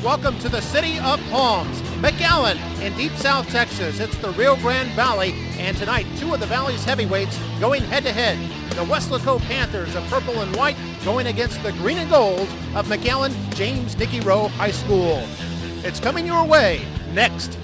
welcome to the city of palms, McAllen in deep South Texas. It's the Rio Grande Valley, and tonight two of the Valley's heavyweights going head-to-head. The Weslaco Panthers of purple and white going against the green and gold of McAllen James Nicky Rowe High School. It's coming your way next.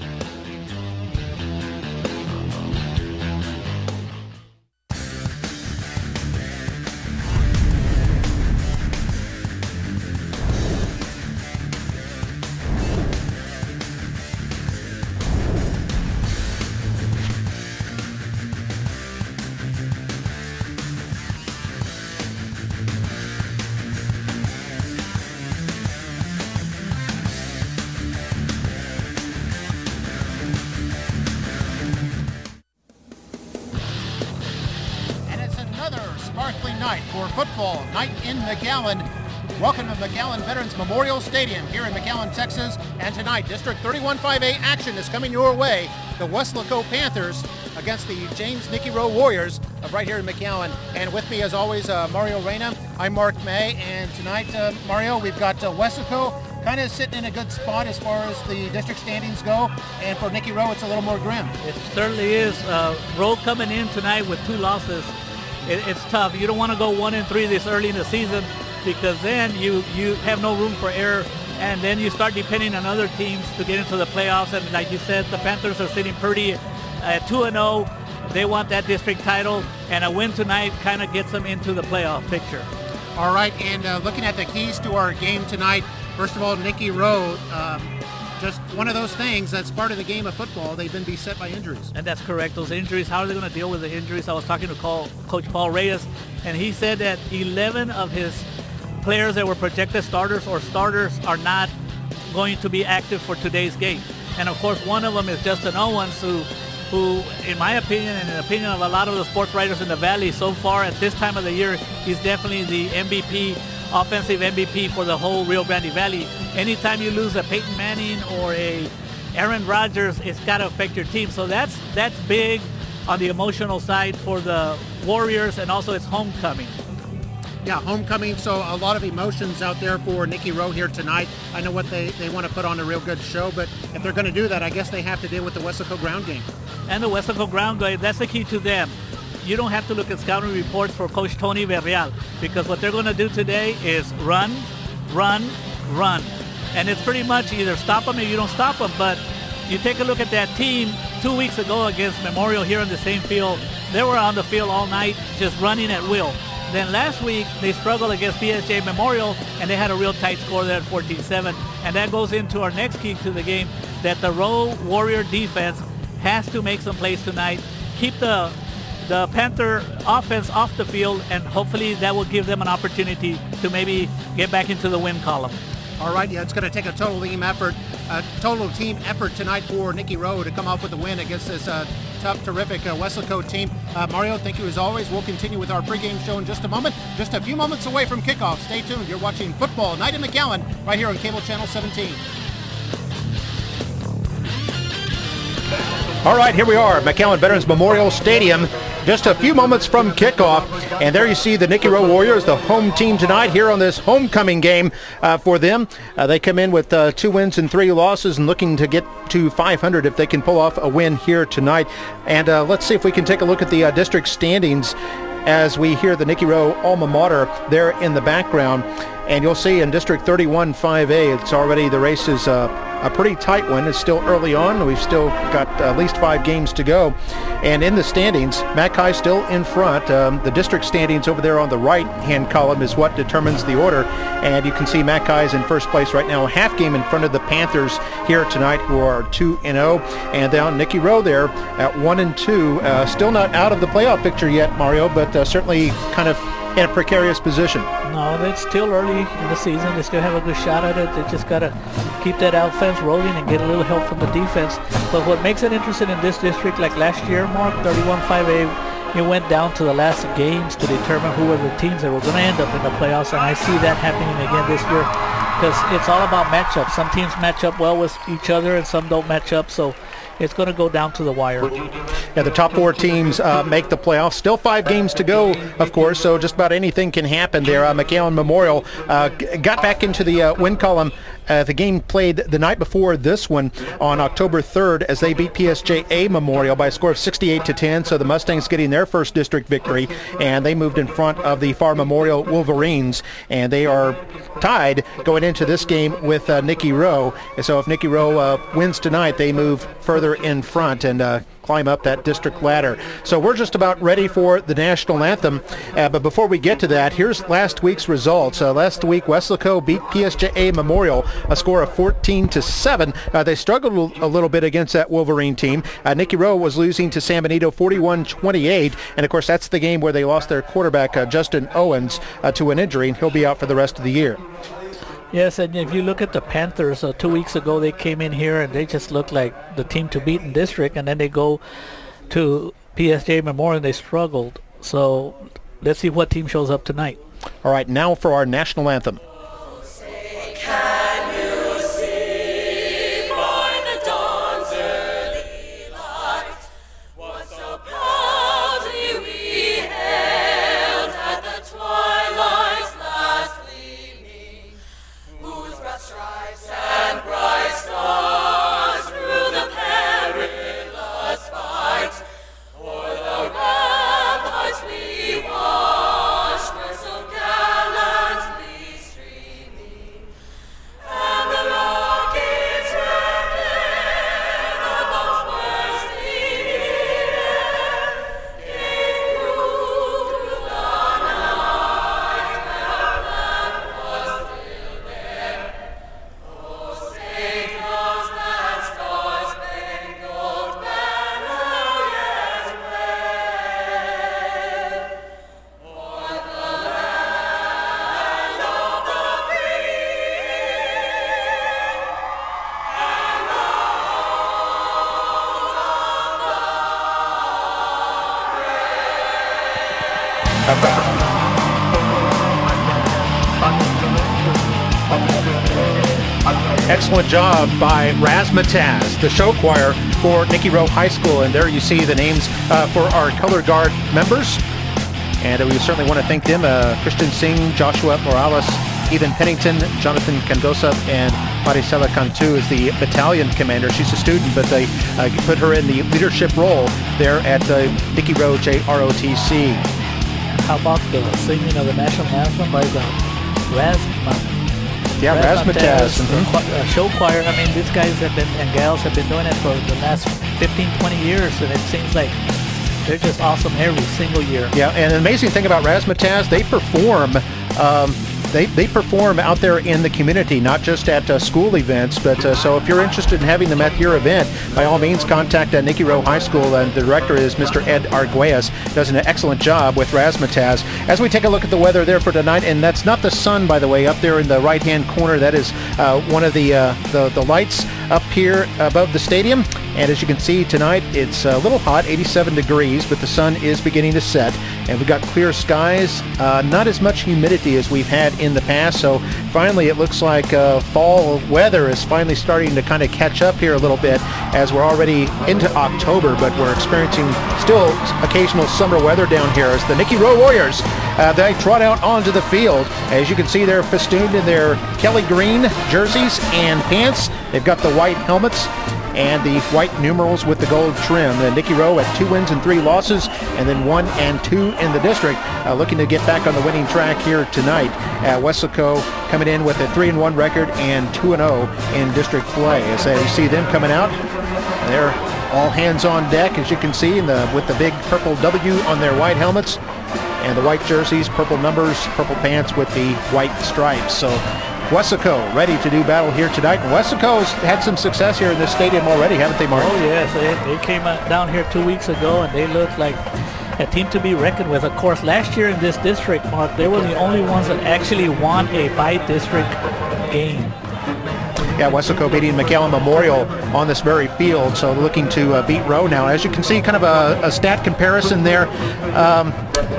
Sparkling night for football, night in McAllen. Welcome to McAllen Veterans Memorial Stadium here in McAllen, Texas. And tonight, District 31-5A action is coming your way. The Weslaco Panthers against the James Nicky Rowe Warriors of right here in McAllen. And with me, as always, Mario Reyna. I'm Mark May. And tonight, Mario, we've got Weslaco kind of sitting in a good spot as far as the district standings go. And for Nicky Rowe, it's a little more grim. It certainly is. Rowe coming in tonight with 2 losses. It's tough. You don't want to go 1-3 this early in the season, because then you have no room for error, and then you start depending on other teams to get into the playoffs. And like you said, the Panthers are sitting pretty at 2-0. They want that district title, and a win tonight kind of gets them into the playoff picture. All right, and looking at the keys to our game tonight, first of all, Nicky Rowe, just one of those things that's part of the game of football. They've been beset by injuries. And that's correct. Those injuries, how are they going to deal with the injuries? I was talking to Coach Paul Reyes, and he said that 11 of his players that were projected starters are not going to be active for today's game. And of course, one of them is Justin Owens, who in my opinion, and in the opinion of a lot of the sports writers in the Valley so far at this time of the year, he's definitely the MVP, offensive MVP for the whole Rio Grande Valley. Anytime you lose a Peyton Manning or a Aaron Rodgers, it's got to affect your team. So that's big on the emotional side for the Warriors, and also it's homecoming. Yeah, homecoming, so a lot of emotions out there for Nicky Rowe here tonight. I know what they want to put on a real good show, but if they're going to do that, I guess they have to deal with the Weslaco ground game. And the Weslaco ground game, that's the key to them. You don't have to look at scouting reports for Coach Tony Verreal, because what they're going to do today is run, run, run. And it's pretty much either stop them or you don't stop them. But you take a look at that team 2 weeks ago against Memorial here in the same field. They were on the field all night just running at will. Then last week they struggled against BSJ Memorial, and they had a real tight score there at 14-7. And that goes into our next key to the game, that the Rowe Warrior defense has to make some plays tonight, keep the Panther offense off the field, and hopefully that will give them an opportunity to maybe get back into the win column. All right, yeah, it's going to take a total team effort tonight for Nicky Rowe to come off with a win against this tough, terrific Weslaco team. Mario, thank you as always. We'll continue with our pregame show in just a moment. Just a few moments away from kickoff. Stay tuned. You're watching Football Night in McAllen right here on Cable Channel 17. All right, here we are, McAllen Veterans Memorial Stadium, just a few moments from kickoff. And there you see the Nicky Rowe Warriors, the home team tonight here on this homecoming game for them. They come in with 2 wins and 3 losses and looking to get to 500 if they can pull off a win here tonight. And let's see if we can take a look at the district standings as we hear the Nicky Rowe alma mater there in the background. And you'll see in District 31-5A, it's already, the race is a pretty tight one. It's still early on. We've still got at least 5 games to go. And in the standings, Mackay still in front. The district standings over there on the right-hand column is what determines the order. And you can see Mackay's in first place right now, a half game in front of the Panthers here tonight, who are 2-0. And down Nicky Rowe there at 1-2. Still not out of the playoff picture yet, Mario, but certainly kind of in a precarious position. No, it's still early in the season. They still have a good shot at it. They just got to keep that offense rolling and get a little help from the defense. But what makes it interesting in this district, like last year, Mark, 31-5A, it went down to the last games to determine who were the teams that were going to end up in the playoffs. And I see that happening again this year, because it's all about matchups. Some teams match up well with each other and some don't match up. So it's going to go down to the wire. Yeah, the top 4 teams make the playoffs. Still 5 games to go, of course, so just about anything can happen there. McAllen Memorial got back into the win column. The game played the night before this one on October 3rd as they beat PSJA Memorial by a score of 68-10. So the Mustangs getting their first district victory, and they moved in front of the Far Memorial Wolverines, and they are tied going into this game with Nicky Rowe. And so if Nicky Rowe wins tonight, they move further in front and climb up that district ladder. So we're just about ready for the national anthem. But before we get to that, here's last week's results. Last week, Weslaco beat PSJA Memorial a score of 14-7. They struggled a little bit against that Wolverine team. Nicky Rowe was losing to San Benito 41-28. And of course, that's the game where they lost their quarterback, Justin Owens, to an injury, and he'll be out for the rest of the year. Yes, and if you look at the Panthers, 2 weeks ago they came in here and they just looked like the team to beat in district, and then they go to PSJ Memorial and they struggled. So let's see what team shows up tonight. All right, now for our national anthem. Excellent job by Razzmatazz, the show choir for Nicky Rowe High School. And there you see the names for our color guard members. And we certainly want to thank them, Christian Singh, Joshua Morales, Ethan Pennington, Jonathan Candosa, and Maricela Cantu is the battalion commander. She's a student, but they put her in the leadership role there at Nicky Rowe JROTC. How about the singing of the national anthem by the Razzmatazz. Show choir. I mean, these guys have been, and gals have been doing it for the last 15, 20 years, and it seems like they're just awesome every single year. Yeah, and an amazing thing about Razzmatazz, they perform they perform out there in the community, not just at school events. But so if you're interested in having them at your event, by all means contact Nicky Rowe High School, and the director is Mr. Ed Arguelles. Does an excellent job with Razzmatazz. As we take a look at the weather there for tonight, and that's not the sun, by the way, up there in the right-hand corner. That is one of the lights up here above the stadium. And as you can see tonight, it's a little hot, 87 degrees, but the sun is beginning to set. And we've got clear skies, not as much humidity as we've had in the past. So finally, it looks like fall weather is finally starting to kind of catch up here a little bit as we're already into October, but we're experiencing still occasional summer weather down here as the Nicky Rowe Warriors, they trot out onto the field. As you can see, they're festooned in their Kelly green jerseys and pants. They've got the white helmets and the white numerals with the gold trim. Nicky Rowe at 2 wins and 3 losses, and then 1 and 2 in the district, looking to get back on the winning track here tonight. Weslaco coming in with a 3-1 record and 2-0 in district play. As you see them coming out, they're all hands on deck, as you can see, with the big purple W on their white helmets, and the white jerseys, purple numbers, purple pants with the white stripes. So Weslaco ready to do battle here tonight. Weslaco's had some success here in this stadium already, haven't they, Mark? Oh, yes. They came down here 2 weeks ago, and they looked like a team to be reckoned with. Of course, last year in this district, Mark, they were the only ones that actually won a by-district game. Yeah, Weslaco beating McAllen Memorial on this very field, so looking to beat Rowe now. As you can see, kind of a stat comparison there.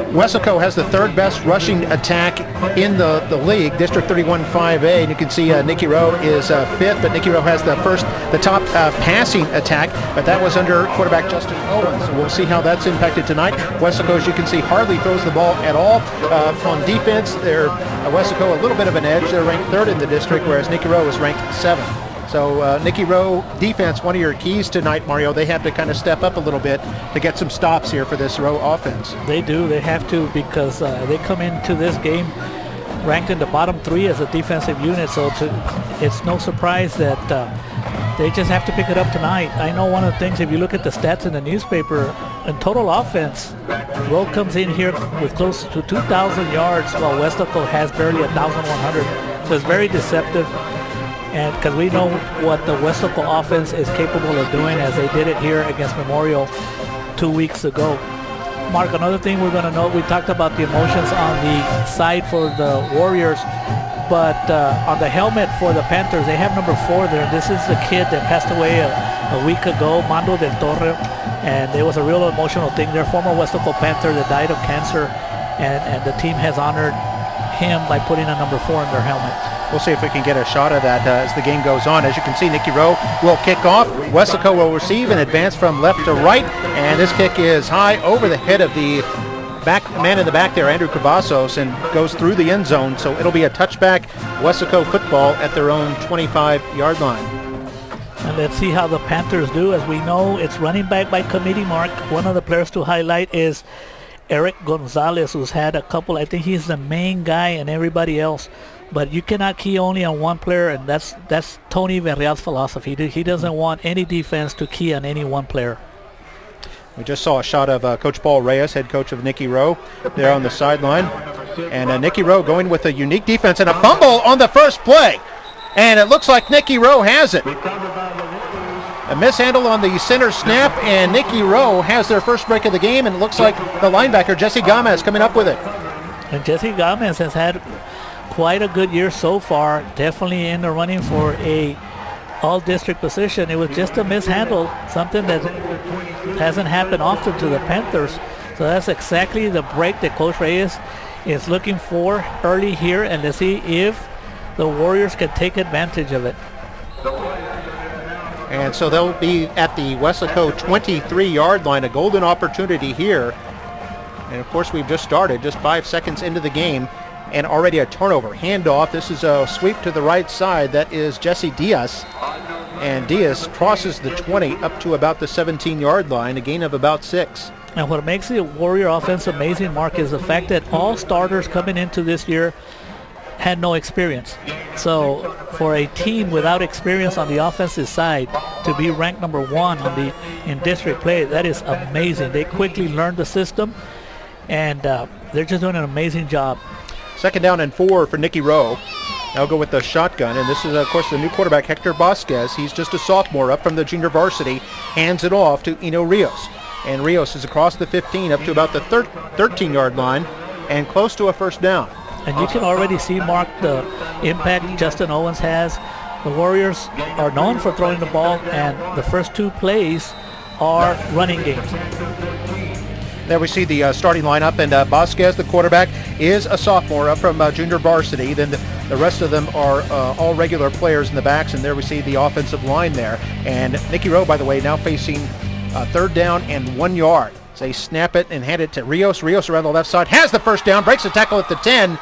Weslaco has the third best rushing attack in the league, District 31 5A, and you can see Nicky Rowe is fifth, but Nicky Rowe has the top passing attack, but that was under quarterback Justin Owens. So we'll see how that's impacted tonight. Weslaco, as you can see, hardly throws the ball at all. On defense, Weslaco a little bit of an edge. They're ranked third in the district, whereas Nicky Rowe is ranked seventh. So Nicky Rowe defense, one of your keys tonight, Mario. They have to kind of step up a little bit to get some stops here for this Rowe offense. They do. They have to, because they come into this game ranked in the bottom three as a defensive unit. So it's no surprise that they just have to pick it up tonight. I know one of the things, if you look at the stats in the newspaper, in total offense, Rowe comes in here with close to 2,000 yards, while Weslaco has barely 1,100. So it's very deceptive. And because we know what the Weslaco offense is capable of doing, as they did it here against Memorial 2 weeks ago. Mark, another thing we're going to note, we talked about the emotions on the side for the Warriors, but on the helmet for the Panthers, they have number 4 there. This is the kid that passed away a week ago, Mando del Torre, and it was a real emotional thing. They're former Weslaco Panther that died of cancer, and the team has honored him by putting a number 4 in their helmet. We'll see if we can get a shot of that as the game goes on. As you can see, Nicky Rowe will kick off. Weslaco will receive and advance from left to right. And this kick is high over the head of the man in the back there, Andrew Cavazos, and goes through the end zone. So it'll be a touchback, Weslaco football at their own 25-yard line. And let's see how the Panthers do. As we know, it's running back by committee, Mark. One of the players to highlight is Eric Gonzalez, who's had a couple. I think he's the main guy and everybody else. But you cannot key only on one player, and that's Tony Verreal's philosophy. He doesn't want any defense to key on any one player. We just saw a shot of Coach Paul Reyes, head coach of Nicky Rowe, there on the sideline. And Nicky Rowe going with a unique defense and a fumble on the first play. And it looks like Nicky Rowe has it. A mishandle on the center snap, and Nicky Rowe has their first break of the game, and it looks like the linebacker, Jesse Gomez, coming up with it. And Jesse Gomez has had quite a good year so far, definitely in the running for a all-district position. It was just a mishandle, something that hasn't happened often to the Panthers. So that's exactly the break that Coach Reyes is looking for early here, and to see if the Warriors can take advantage of it. And so they'll be at the Weslaco 23-yard line, a golden opportunity here. And of course, we've just started, just 5 seconds into the game, and already a turnover. Handoff. This is a sweep to the right side. That is Jesse Diaz. And Diaz crosses the 20 up to about the 17-yard line, a gain of about 6. And what makes the Warrior offense amazing, Mark, is the fact that all starters coming into this year had no experience. So for a team without experience on the offensive side to be ranked number 1 in district play, that is amazing. They quickly learned the system, and they're just doing an amazing job. 2nd down and 4 for Nicky Rowe. They'll go with the shotgun, and this is, of course, the new quarterback, Hector Vasquez. He's just a sophomore up from the junior varsity, hands it off to Eno Rios. And Rios is across the 15 up to about the 13-yard line and close to a first down. And you can already see, Mark, the impact Justin Owens has. The Warriors are known for throwing the ball, and the first 2 plays are running games. There we see the starting lineup, and Vasquez, the quarterback, is a sophomore up from junior varsity. Then the rest of them are all regular players in the backs, and there we see the offensive line there. And Nicky Rowe, by the way, now facing 3rd down and 1 yard. So they snap it and hand it to Rios. Rios around the left side has the first down, breaks the tackle at the 10,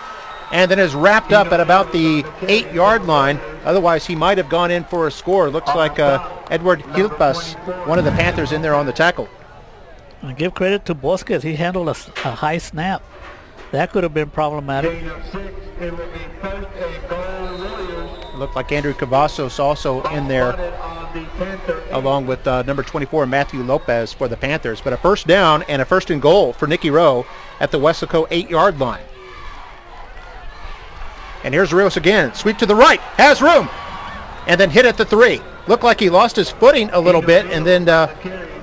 and then is wrapped up at about the 8-yard line. Otherwise, he might have gone in for a score. Looks like Edward Hilpas, one of the Panthers, in there on the tackle. And give credit to Vasquez. He handled a high snap. That could have been problematic. Looked like Andrew Cavazos also in there, along with number 24, Matthew Lopez, for the Panthers. But a first down and a 1st and goal for Nicky Rowe at the Weslaco 8-yard line. And here's Rios again. Sweep to the right. Has room. And then hit at the 3. Looked like he lost his footing a little bit, and then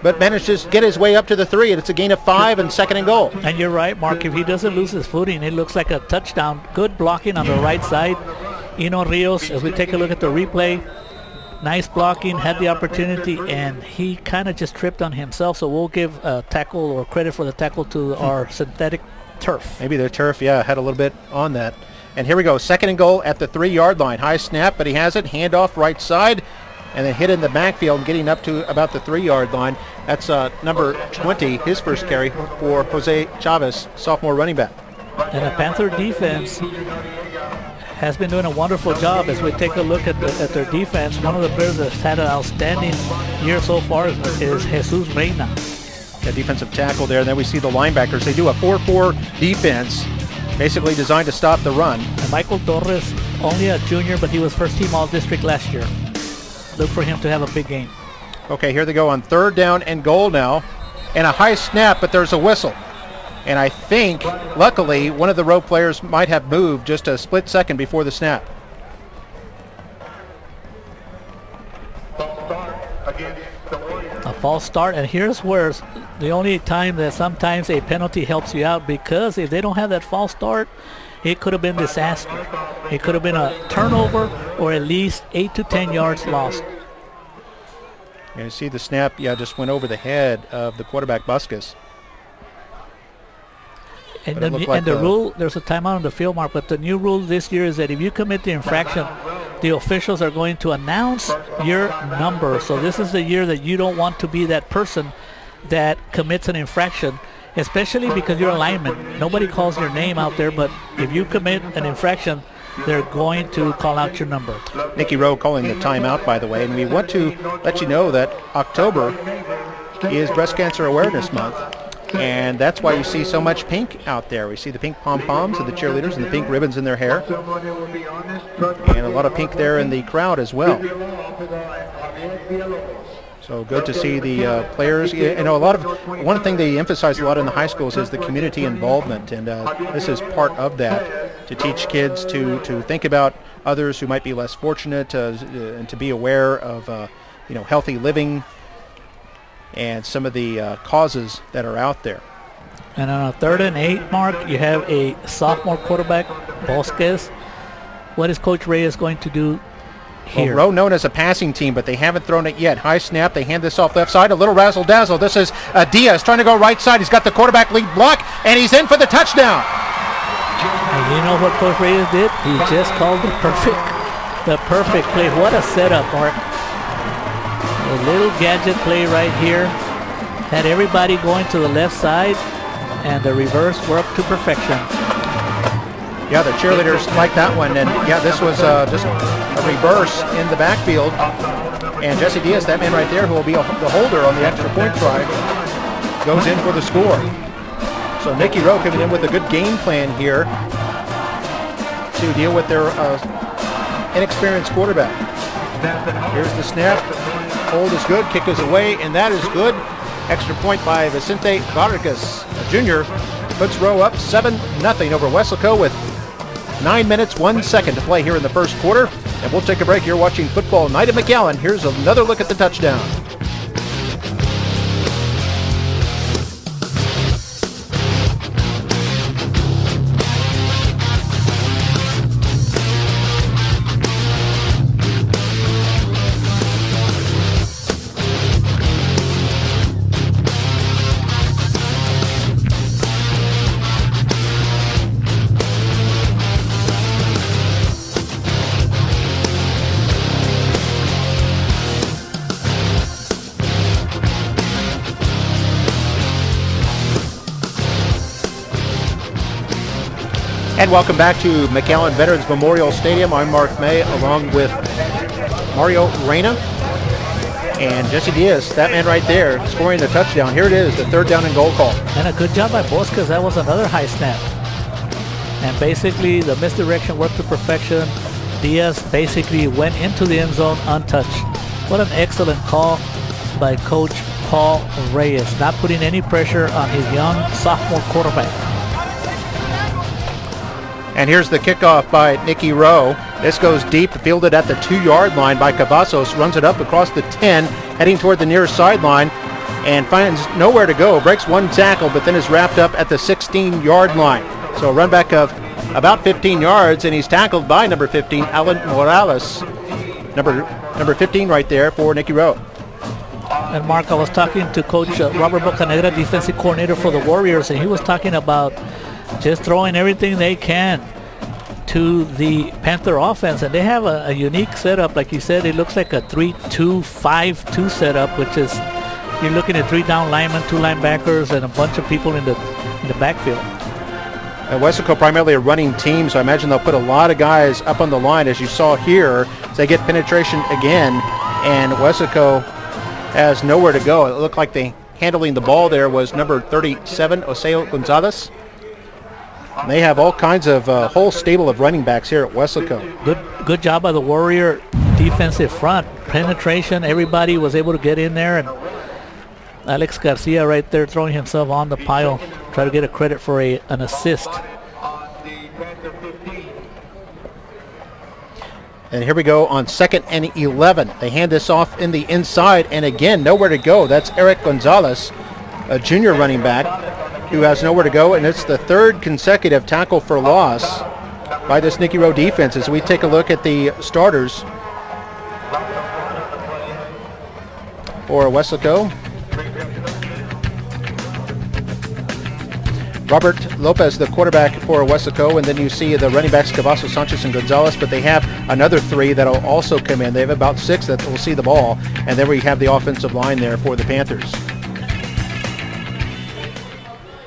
but managed to get his way up to the 3, and it's a gain of 5 and 2nd and goal. And you're right, Mark. If he doesn't lose his footing, it looks like a touchdown. Good blocking on the right side. Eno Rios, as we take a look at the replay, Nice blocking, had the opportunity, and he kind of just tripped on himself. So we'll give tackle or credit for the tackle to our synthetic turf. Maybe the turf, had a little bit on that. And here we go, 2nd and goal at the 3-yard line. High snap, but he has it. Handoff right side, and then hit in the backfield and getting up to about the 3-yard line. That's number 20, his first carry for Jose Chavez, sophomore running back. And the Panther defense has been doing a wonderful job. As we take a look at their defense, one of the players that's had an outstanding year so far is Jesus Reina. The defensive tackle there, and then we see the linebackers. They do a 4-4 defense, basically designed to stop the run. And Michael Torres, only a junior, but he was first-team All-District last year. Look for him to have a big game. Okay, here they go on 3rd down and goal now, and a high snap, but there's a whistle. And I think, luckily, one of the row players might have moved just a split second before the snap. A false start, and here's where the only time that sometimes a penalty helps you out, because if they don't have that false start, it could have been disaster. It could have been a turnover or at least 8 to 10 yards lost. You see the snap, just went over the head of the quarterback, Busquets. And the rule, there's a timeout on the field mark, but the new rule this year is that if you commit the infraction, the officials are going to announce your number. So this is the year that you don't want to be that person that commits an infraction, especially because you're a lineman. Nobody calls your name out there, but if you commit an infraction, they're going to call out your number. Nicky Rowe calling the timeout, by the way, and we want to let you know that October is Breast Cancer Awareness Month. And that's why you see so much pink out there. We see the pink pom-poms of the cheerleaders and the pink ribbons in their hair. And a lot of pink there in the crowd as well. So good to see the players. One thing they emphasize a lot in the high schools is the community involvement. And this is part of that, to teach kids to think about others who might be less fortunate and to be aware of healthy living and some of the causes that are out there. And on a 3rd and 8 mark, you have a sophomore quarterback, Busquets. What is Coach Reyes going to do here? Well, Rowe known as a passing team, but they haven't thrown it yet. High snap, they hand this off left side, a little razzle-dazzle. This is Diaz trying to go right side. He's got the quarterback lead block, and he's in for the touchdown. And you know what Coach Reyes did? He just called the perfect play. What a setup, Mark. A little gadget play right here. Had everybody going to the left side, and the reverse worked to perfection. Yeah, the cheerleaders like that one. And this was just a reverse in the backfield. And Jesse Diaz, that man right there, who will be the holder on the extra point try, goes in for the score. So Nicky Rowe coming in with a good game plan here to deal with their inexperienced quarterback. Here's the snap. Hold is good, kick is away, and that is good. Extra point by Vicente Vargas, a junior, puts Rowe up 7-0 over Weslaco with 9 minutes, 1 second to play here in the first quarter. And we'll take a break. You're watching Football Night at McAllen. Here's another look at the touchdown. And welcome back to McAllen Veterans Memorial Stadium. I'm Mark May, along with Mario Reyna and Jesse Diaz, that man right there, scoring the touchdown. Here it is, the 3rd down and goal call. And a good job by Busquets. That was another high snap. And basically, the misdirection worked to perfection. Diaz basically went into the end zone untouched. What an excellent call by Coach Paul Reyes, not putting any pressure on his young sophomore quarterback. And here's the kickoff by Nicky Rowe. This goes deep, fielded at the 2-yard line by Cavazos, runs it up across the 10, heading toward the near sideline, and finds nowhere to go. Breaks one tackle, but then is wrapped up at the 16-yard line. So a run back of about 15 yards, and he's tackled by number 15, Alan Morales. Number number 15 right there for Nicky Rowe. And Mark, I was talking to Coach Robert Bocanegra, defensive coordinator for the Warriors, and he was talking about just throwing everything they can to the Panther offense. And they have a unique setup. Like you said, it looks like a 3-2-5-2 setup, which is you're looking at 3 down linemen, 2 linebackers, and a bunch of people in the backfield. Weslaco primarily a running team, so I imagine they'll put a lot of guys up on the line, as you saw here. So they get penetration again, and Weslaco has nowhere to go. It looked like handling the ball there was number 37, Oseo Gonzalez. And they have all kinds of whole stable of running backs here at Weslaco. Good job by the Warrior defensive front. Penetration, everybody was able to get in there, and Alex Garcia right there throwing himself on the pile. Try to get a credit for an assist. And here we go on 2nd and 11. They hand this off in the inside, and again, nowhere to go. That's Eric Gonzalez, a junior running back, who has nowhere to go, and it's the 3rd consecutive tackle for loss by this Nicky Rowe defense. As we take a look at the starters for Weslaco. Robert Lopez, the quarterback for Weslaco, and then you see the running backs Cavazos, Sanchez, and Gonzalez, but they have another 3 that'll also come in. They have about 6 that will see the ball, and then we have the offensive line there for the Panthers.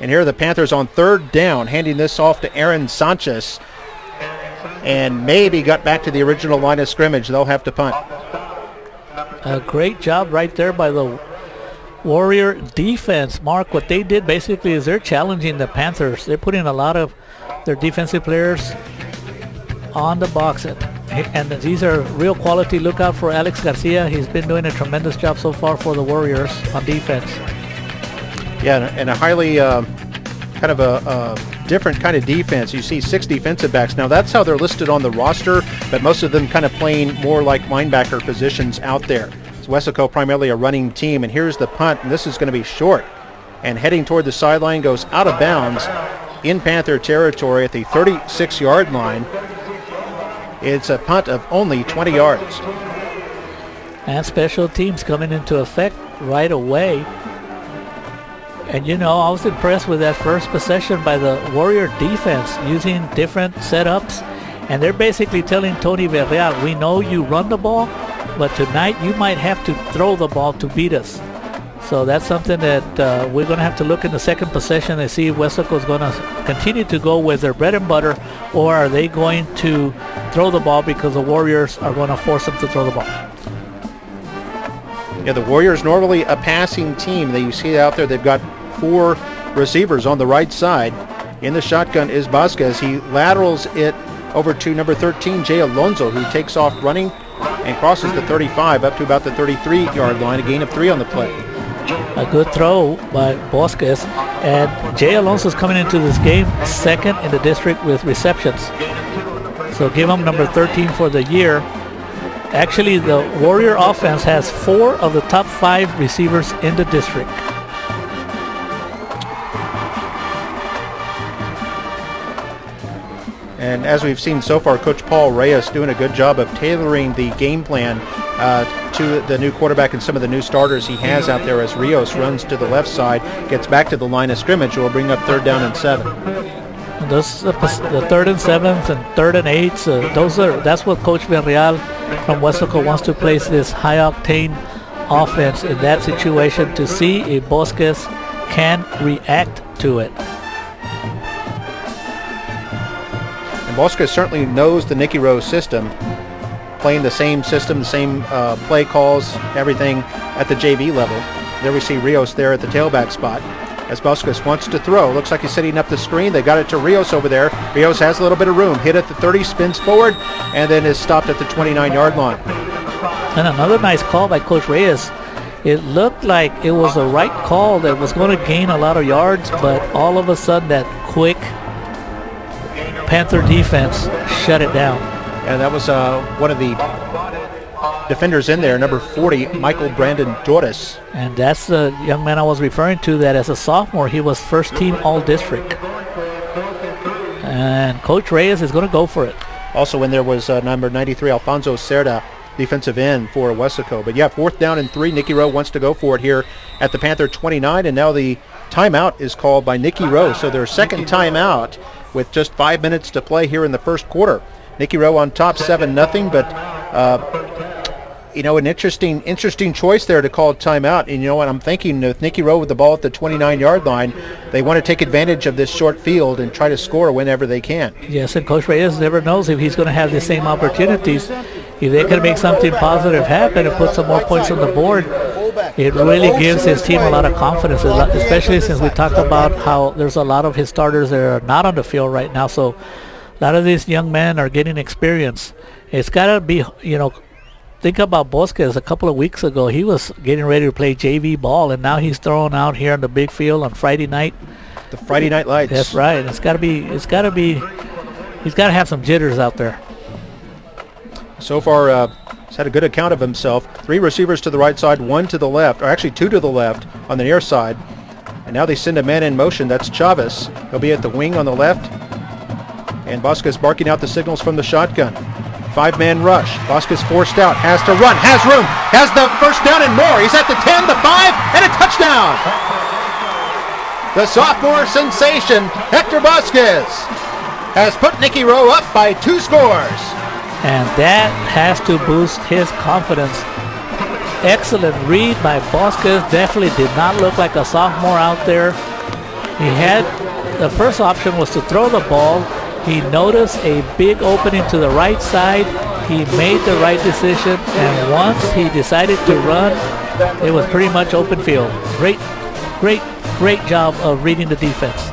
And here are the Panthers on 3rd down, handing this off to Aaron Sanchez, and maybe got back to the original line of scrimmage. They'll have to punt. A great job right there by the Warrior defense. Mark, what they did basically is they're challenging the Panthers. They're putting a lot of their defensive players on the box, and these are real quality. Look out for Alex Garcia. He's been doing a tremendous job so far for the Warriors on defense. Yeah, and a highly kind of a different kind of defense. You see 6 defensive backs. Now that's how they're listed on the roster, but most of them kind of playing more like linebacker positions out there. Weslaco primarily a running team, and here's the punt, and this is going to be short, and heading toward the sideline, goes out of bounds in Panther territory at the 36-yard line. It's a punt of only 20 yards. And special teams coming into effect right away. And you know, I was impressed with that first possession by the Warrior defense, using different setups, and they're basically telling Tony Villarreal, we know you run the ball, but tonight you might have to throw the ball to beat us. So that's something that we're going to have to look in the second possession and see if Weslaco is going to continue to go with their bread and butter, or are they going to throw the ball because the Warriors are going to force them to throw the ball. Yeah, the Warriors normally a passing team. You see out there they've got 4 receivers on the right side. In the shotgun is Vasquez. He laterals it over to number 13, Jay Alonso, who takes off running and crosses the 35 up to about the 33-yard line, a gain of 3 on the play. A good throw by Vasquez, and Jay Alonso is coming into this game 2nd in the district with receptions. So give him number 13 for the year. Actually, the Warrior offense has 4 of the top 5 receivers in the district. And as we've seen so far, Coach Paul Reyes doing a good job of tailoring the game plan to the new quarterback and some of the new starters he has out there, as Rios runs to the left side, gets back to the line of scrimmage. Will bring up 3rd down and 7. And those, the 3rd and 7s and 3rd and 8s, that's what Coach Villarreal from Weslaco wants to place this high-octane offense in that situation to see if Vasquez can react to it. Vasquez certainly knows the Nicky Rowe system, playing the same system, the same play calls, everything at the JV level. There we see Rios there at the tailback spot as Vasquez wants to throw. Looks like he's setting up the screen. They got it to Rios over there. Rios has a little bit of room. Hit at the 30, spins forward, and then is stopped at the 29-yard line. And another nice call by Coach Reyes. It looked like it was the right call that was going to gain a lot of yards, but all of a sudden that quick Panther defense shut it down. And that was one of the defenders in there, number 40, Michael Brandon Torres. And that's the young man I was referring to, that as a sophomore, he was first team all-district. And Coach Reyes is going to go for it. Also in there was number 93, Alfonso Cerda, defensive end for Weslaco. But yeah, 4th down and 3. Nicky Rowe wants to go for it here at the Panther 29, and now the timeout is called by Nicky Rowe. So their second timeout with just 5 minutes to play here in the first quarter. Nicky Rowe on top 7-0, but an interesting choice there to call timeout. And you know what, I'm thinking with Nicky Rowe with the ball at the 29-yard line, they want to take advantage of this short field and try to score whenever they can. Yes, and Coach Reyes never knows if he's going to have the same opportunities. If they can make something positive happen and put some more points on the board, it really gives his team a lot of confidence, especially since we talked about how there's a lot of his starters that are not on the field right now. So a lot of these young men are getting experience. It's got to be, think about Bosquez a couple of weeks ago. He was getting ready to play JV ball, and now he's thrown out here on the big field on Friday night. The Friday Night Lights. That's right. He's got to have some jitters out there. So far, he's had a good account of himself. 3 receivers to the right side, 1 to the left, or actually 2 to the left on the near side. And now they send a man in motion. That's Chavez. He'll be at the wing on the left. And Bosquez barking out the signals from the shotgun. 5-man rush. Bosquez forced out. Has to run. Has room. Has the first down and more. He's at the 10, the 5, and a touchdown. The sophomore sensation, Hector Bosquez, has put Nicky Rowe up by 2 scores. And that has to boost his confidence. Excellent read by Bosquez. Definitely did not look like a sophomore out there. The first option was to throw the ball. He noticed a big opening to the right side. He made the right decision, and once he decided to run, it was pretty much open field. Great job of reading the defense.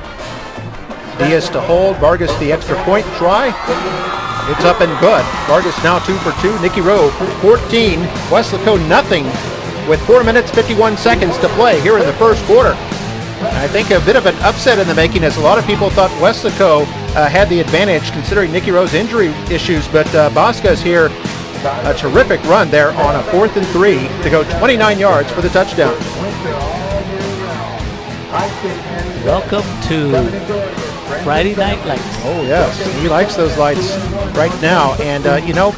Diaz to hold. Vargas the extra point try. It's up and good. Vargas now 2 for 2. Nicky Rowe 14. Weslaco nothing with 4 minutes 51 seconds to play here in the first quarter. I think a bit of an upset in the making, as a lot of people thought Weslaco had the advantage considering Nicky Rowe's injury issues, but Bosquez here, a terrific run there on a 4th and 3 to go 29 yards for the touchdown. Welcome to Friday Night Lights. Oh yes, he likes those lights right now. And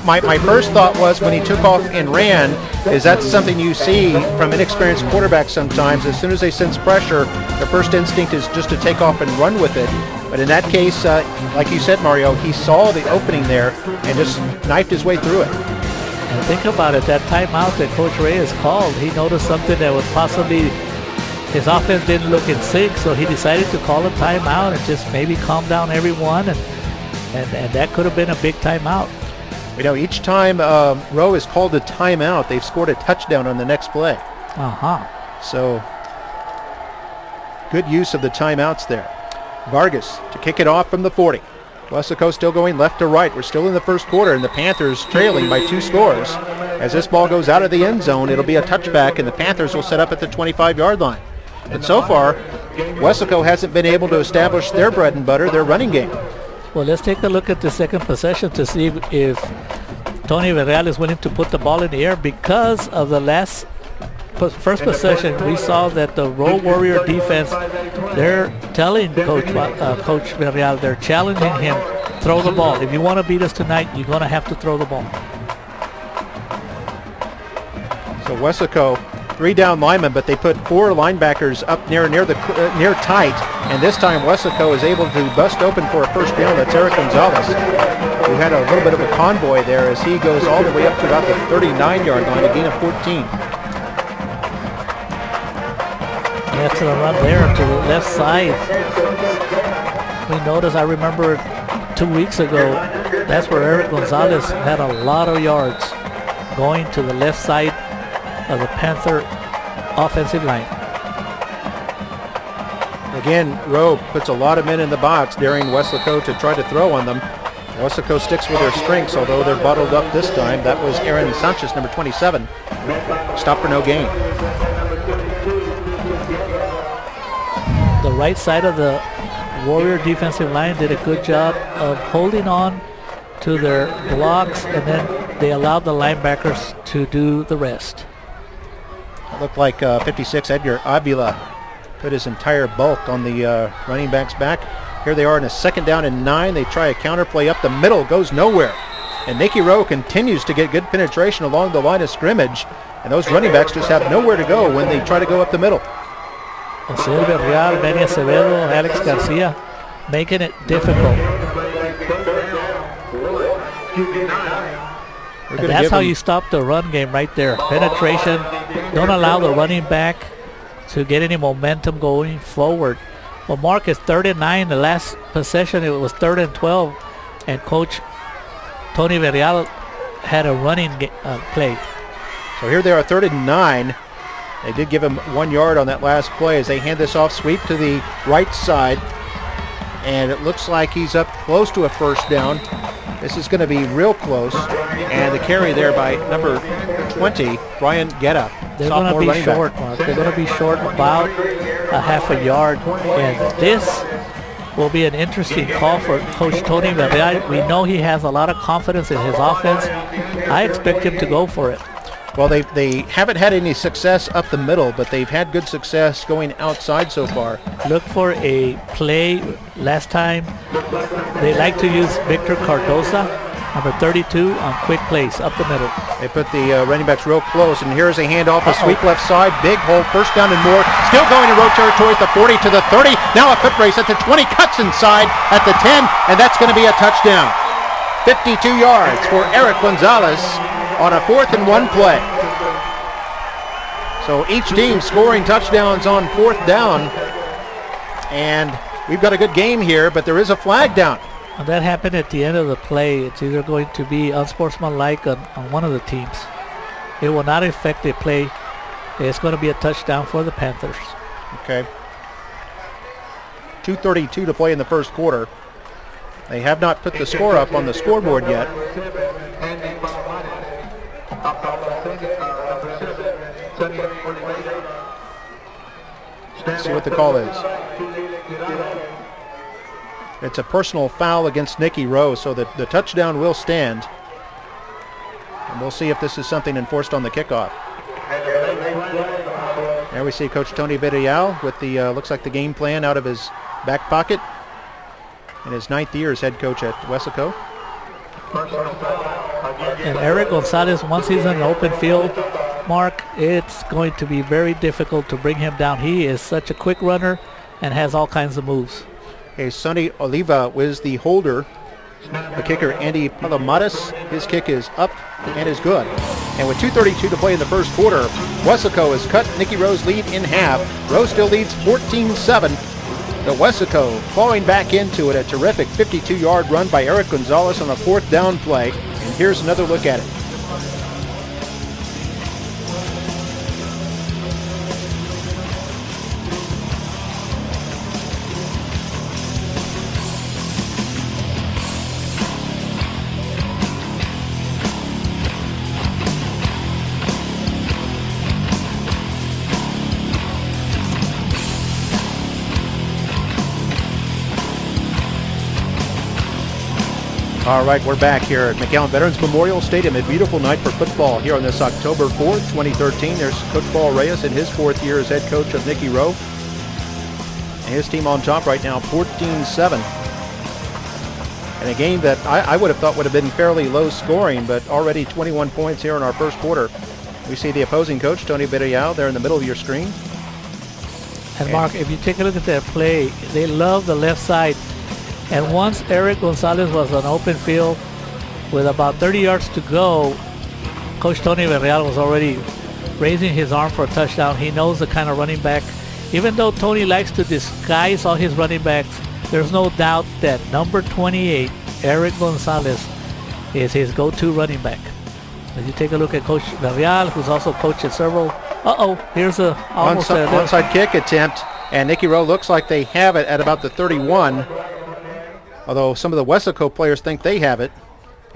my first thought was when he took off and ran, is that something you see from inexperienced quarterbacks sometimes. As soon as they sense pressure, their first instinct is just to take off and run with it. But in that case, like you said, Mario, he saw the opening there and just knifed his way through it. And think about it, that timeout that Coach Reyes called, he noticed something that was possibly, his offense didn't look in sync, so he decided to call a timeout and just maybe calm down everyone, and that could have been a big timeout. Each time Rowe has called a timeout, they've scored a touchdown on the next play. So good use of the timeouts there. Vargas to kick it off from the 40. Weslaco still going left to right. We're still in the first quarter, and the Panthers trailing by 2 scores. As this ball goes out of the end zone, it'll be a touchback, and the Panthers will set up at the 25-yard line. But so far, Weslaco hasn't been able to establish their bread and butter, their running game. Well, let's take a look at the second possession to see if Tony Villarreal is willing to put the ball in the air. Because of the first possession, we saw that the Road Warrior defense, they're telling Coach Villarreal, they're challenging him, throw the ball. If you want to beat us tonight, you're going to have to throw the ball. So Weslaco, 3 down linemen, but they put 4 linebackers up near tight, and this time Weslaco is able to bust open for a first down. That's Eric Gonzalez, who had a little bit of a convoy there as he goes all the way up to about the 39-yard line, a gain of 14. Excellent run there to the left side. We noticed, I remember 2 weeks ago, that's where Eric Gonzalez had a lot of yards going to the left side of the Panther offensive line. Again, Rowe puts a lot of men in the box daring Weslaco to try to throw on them. Weslaco sticks with their strengths, although they're bottled up this time. That was Aaron Sanchez, number 27. Stop for no gain. The right side of the Warrior defensive line did a good job of holding on to their blocks, and then they allowed the linebackers to do the rest. It looked like 56 Edgar Avila put his entire bulk on the running back's back. Here they are in a 2nd down and 9. They try a counter play up the middle, goes nowhere. And Nicky Rowe continues to get good penetration along the line of scrimmage. And those running backs just have nowhere to go when they try to go up the middle. Jose Villarreal, Benny Acevedo, Alex Garcia, making it difficult. And that's how you stop the run game right there. Penetration. Don't allow the running back to get any momentum going forward. Well, Mark, is 3rd and 9. The last possession, it was 3rd and 12. And Coach Tony Villarreal had a running play. So here they are, 3rd and 9. They did give him 1 yard on that last play as they hand this off, sweep to the right side. And it looks like he's up close to a first down. This is going to be real close. And the carry there by number 20, Brian Guetta. They're going to be short, Mark. They're going to be short about a half a yard. And this will be an interesting call for Coach Tony Villarreal. We know he has a lot of confidence in his offense. I expect him to go for it. Well, they haven't had any success up the middle, but they've had good success going outside so far. Look for a play. Last time, they like to use Victor Cardoza, number 32, on quick plays up the middle. They put the running backs real close, and here's a handoff, a sweep left side, big hole, first down and more. Still going in road territory at the 40 to the 30. Now a foot race at the 20, cuts inside at the 10, and that's going to be a touchdown. 52 yards for Eric Gonzalez on a 4th and 1 play. So each team scoring touchdowns on 4th down. And we've got a good game here, but there is a flag down. And that happened at the end of the play. It's either going to be unsportsmanlike on one of the teams. It will not affect the play. It's going to be a touchdown for the Panthers. Okay. 2:32 to play in the first quarter. They have not put the score up on the scoreboard yet. Let's see what the call is. It's a personal foul against Nicky Rowe, so the touchdown will stand. And we'll see if this is something enforced on the kickoff. There we see Coach Tony Villarreal with the, looks like the game plan out of his back pocket. In his 9th year as head coach at Weslaco. And Eric Gonzalez, once he's in an open field, Mark, it's going to be very difficult to bring him down. He is such a quick runner and has all kinds of moves. Okay, Sonny Oliva was the holder. The kicker, Andy Palomares, his kick is up and is good. And with 2:32 to play in the first quarter, Weslaco has cut Nicky Rowe's lead in half. Rowe still leads 14-7. The Weslaco falling back into it. A terrific 52-yard run by Eric Gonzalez on a 4th down play. And here's another look at it. All right, we're back here at McAllen Veterans Memorial Stadium. A beautiful night for football here on this October 4th, 2013. There's Coach Paul Reyes in his 4th year as head coach of Nicky Rowe. And his team on top right now, 14-7. And a game that I would have thought would have been fairly low scoring, but already 21 points here in our first quarter. We see the opposing coach, Tony Villarreal, there in the middle of your screen. And Mark, if you take a look at that play, they love the left side. And once Eric Gonzalez was on open field with about 30 yards to go, Coach Tony Villarreal was already raising his arm for a touchdown. He knows the kind of running back. Even though Tony likes to disguise all his running backs, there's no doubt that number 28, Eric Gonzalez, is his go-to running back. As you take a look at Coach Villarreal, who's also coached at several. Here's a almost onside kick attempt, and Nicky Rowe looks like they have it at about the 31. Although some of the Weslaco players think they have it,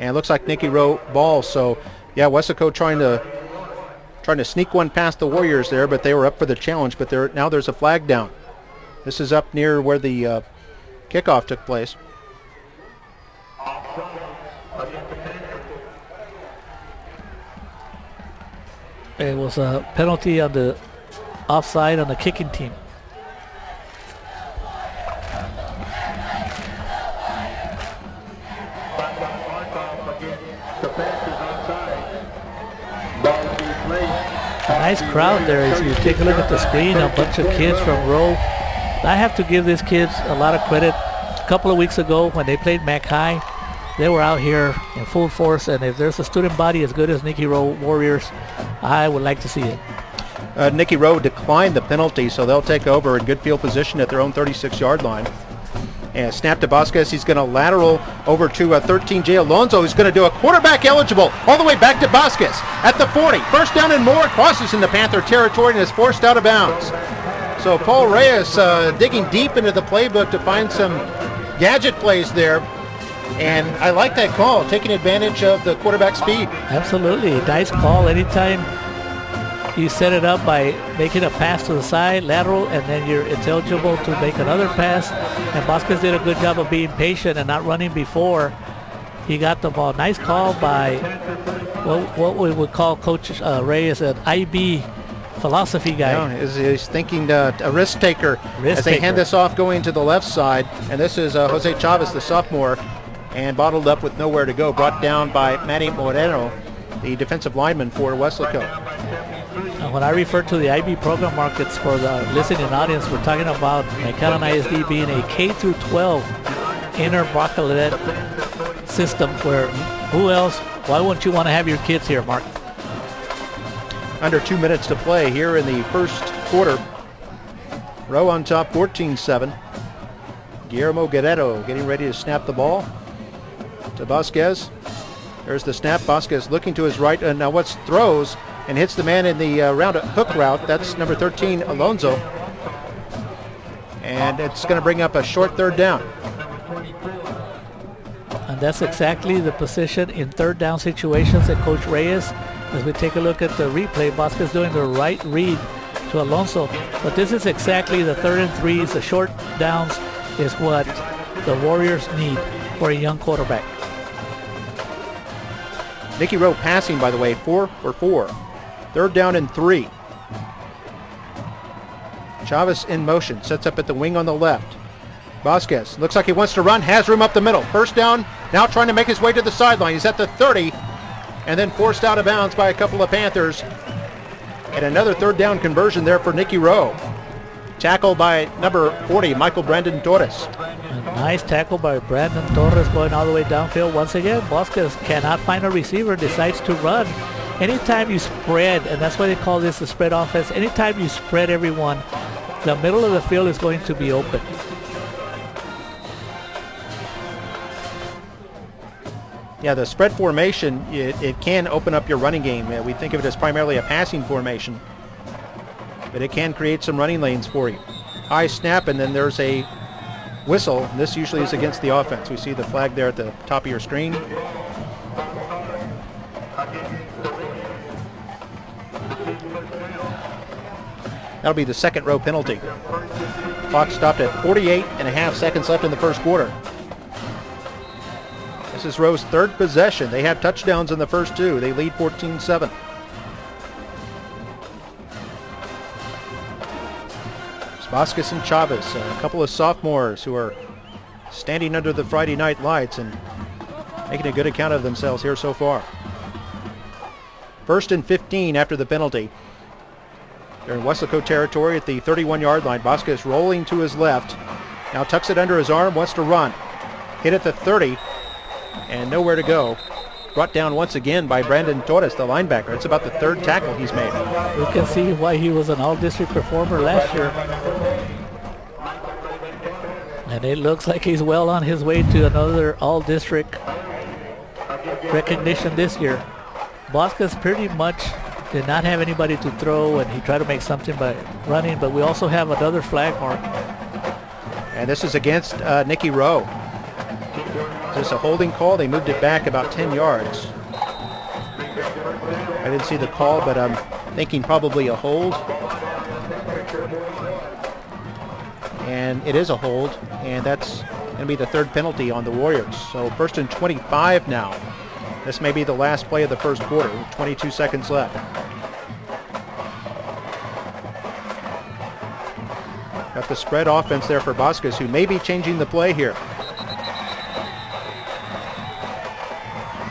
and it looks like Nicky Rowe ball. So, yeah, Weslaco trying to sneak one past the Warriors there, but they were up for the challenge. But now there's a flag down. This is up near where the kickoff took place. It was a penalty on the offside on the kicking team. Nice crowd there. As you take a look at the screen, a bunch of kids from Rowe. I have to give these kids a lot of credit. A couple of weeks ago when they played Mac High, they were out here in full force, and if there's a student body as good as Nicky Rowe Warriors, I would like to see it. Nicky Rowe declined the penalty, so they'll take over in good field position at their own 36-yard line. And snap to Vasquez. He's going to lateral over to 13J Alonso, who's going to do a quarterback eligible all the way back to Vasquez at the 40. First down and more, crosses into Panther territory and is forced out of bounds. So Paul Reyes digging deep into the playbook to find some gadget plays there. And I like that call, taking advantage of the quarterback speed. Absolutely. Nice call. Anytime you set it up by making a pass to the side, lateral, and then it's eligible to make another pass. And Vasquez did a good job of being patient and not running before he got the ball. Nice call by what we would call Coach Reyes an IB philosophy guy. Yeah, he's thinking a risk taker as they hand this off going to the left side. And this is Jose Chavez, the sophomore, and bottled up with nowhere to go. Brought down by Manny Moreno, the defensive lineman for Weslaco. When I refer to the IB program markets for the listening audience, we're talking about McAllen ISD being a K through 12 inner baccalaureate system where who else, why wouldn't you want to have your kids here, Mark? Under 2 minutes to play here in the first quarter. Rowe on top, 14-7. Guillermo Guerrero getting ready to snap the ball to Vasquez. There's the snap. Vasquez looking to his right, and now what's throws and hits the man in the hook route. That's number 13, Alonso. And it's going to bring up a short third down. And that's exactly the position in third down situations that Coach Reyes, as we take a look at the replay, Vasquez doing the right read to Alonso. But this is exactly the 3rd and 3s, the short downs is what the Warriors need for a young quarterback. Nicky Rowe passing, by the way, 4 for 4. 3rd down and 3. Chavez in motion, sets up at the wing on the left. Vasquez looks like he wants to run, has room up the middle. First down, now trying to make his way to the sideline. He's at the 30, and then forced out of bounds by a couple of Panthers. And another 3rd down conversion there for Nicky Rowe. Tackle by number 40, Michael Brandon Torres. A nice tackle by Brandon Torres going all the way downfield. Once again, Vasquez cannot find a receiver, decides to run. Anytime you spread, and that's why they call this the spread offense, anytime you spread everyone, the middle of the field is going to be open. Yeah, the spread formation, it can open up your running game. We think of it as primarily a passing formation, but it can create some running lanes for you. High snap, and then there's a whistle. This usually is against the offense. We see the flag there at the top of your screen. That'll be the second row penalty. Clock stopped at 48.5 seconds left in the first quarter. This is Rowe's 3rd possession. They have touchdowns in the first 2. They lead 14-7. Vasquez and Chavez, a couple of sophomores who are standing under the Friday night lights and making a good account of themselves here so far. 1st and 15 after the penalty. They're in Weslaco territory at the 31-yard line. Vasquez rolling to his left. Now tucks it under his arm, wants to run. Hit at the 30, and nowhere to go. Brought down once again by Brandon Torres, the linebacker. It's about the 3rd tackle he's made. You can see why he was an all-district performer last year. And it looks like he's well on his way to another all-district recognition this year. Vasquez pretty much did not have anybody to throw, and he tried to make something by running, but we also have another flag mark. And this is against Nicky Rowe. Is this a holding call? They moved it back about 10 yards. I didn't see the call, but I'm thinking probably a hold. And it is a hold, and that's going to be the 3rd penalty on the Warriors. So 1st and 25 now. This may be the last play of the first quarter, with 22 seconds left. Got the spread offense there for Vasquez, who may be changing the play here.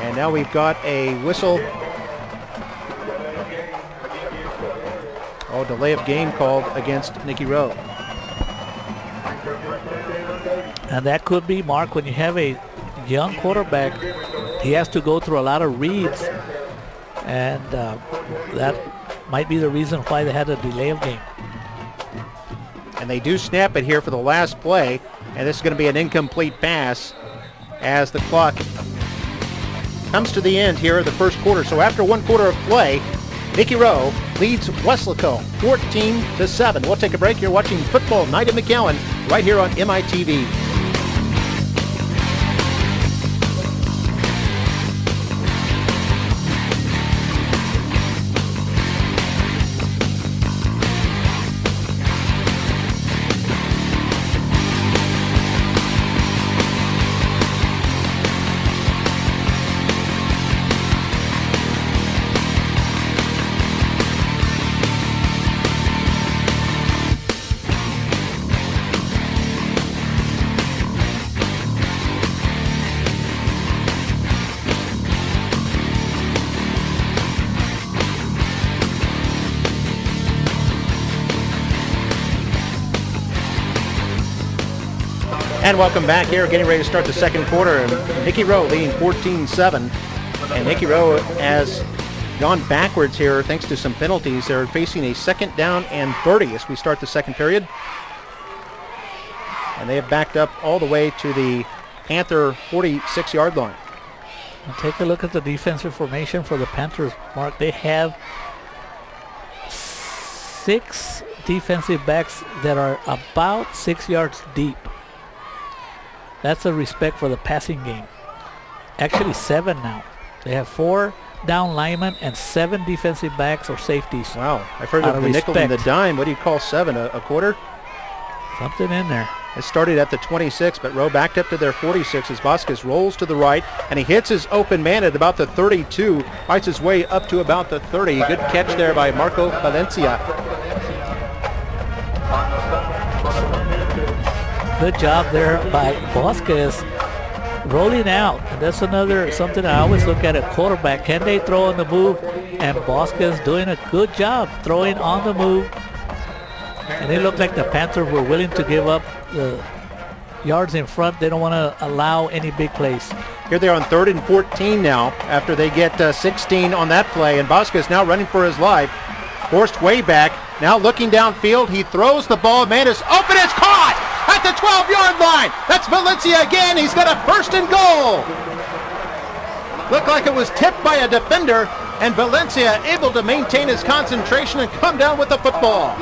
And now we've got a whistle delay of game called against Nicky Rowe. And that could be, Mark, when you have a young quarterback, he has to go through a lot of reads, and that might be the reason why they had a delay of game. And they do snap it here for the last play, and this is going to be an incomplete pass as the clock comes to the end here of the first quarter. So after 1 quarter of play, Nicky Rowe leads Weslaco 14-7. We'll take a break. You're watching Football Night at McAllen right here on MITV. And welcome back here, getting ready to start the second quarter. Nicky Rowe leading 14-7. And Nicky Rowe has gone backwards here thanks to some penalties. They're facing a 2nd down and 30 as we start the second period. And they have backed up all the way to the Panther 46-yard line. Now take a look at the defensive formation for the Panthers, Mark. They have 6 defensive backs that are about 6 yards deep. That's a respect for the passing game. Actually 7 now. They have 4 down linemen and 7 defensive backs or safeties. Wow, I've heard of the nickel and the dime. What do you call 7, a quarter? Something in there. It started at the 26, but Rowe backed up to their 46 as Vasquez rolls to the right, and he hits his open man at about the 32, fights his way up to about the 30. Good catch there by Marco Valencia. Good job there by Vasquez rolling out. And that's another something I always look at a quarterback. Can they throw on the move? And Vasquez doing a good job throwing on the move. And it looked like the Panthers were willing to give up the yards in front. They don't want to allow any big plays. Here they are on 3rd and 14 now after they get 16 on that play. And Vasquez now running for his life. Forced way back. Now looking downfield. He throws the ball. Man is open. It's caught at the 12-yard line. That's Valencia again. He's got a 1st and goal. Looked like it was tipped by a defender, and Valencia able to maintain his concentration and come down with the football.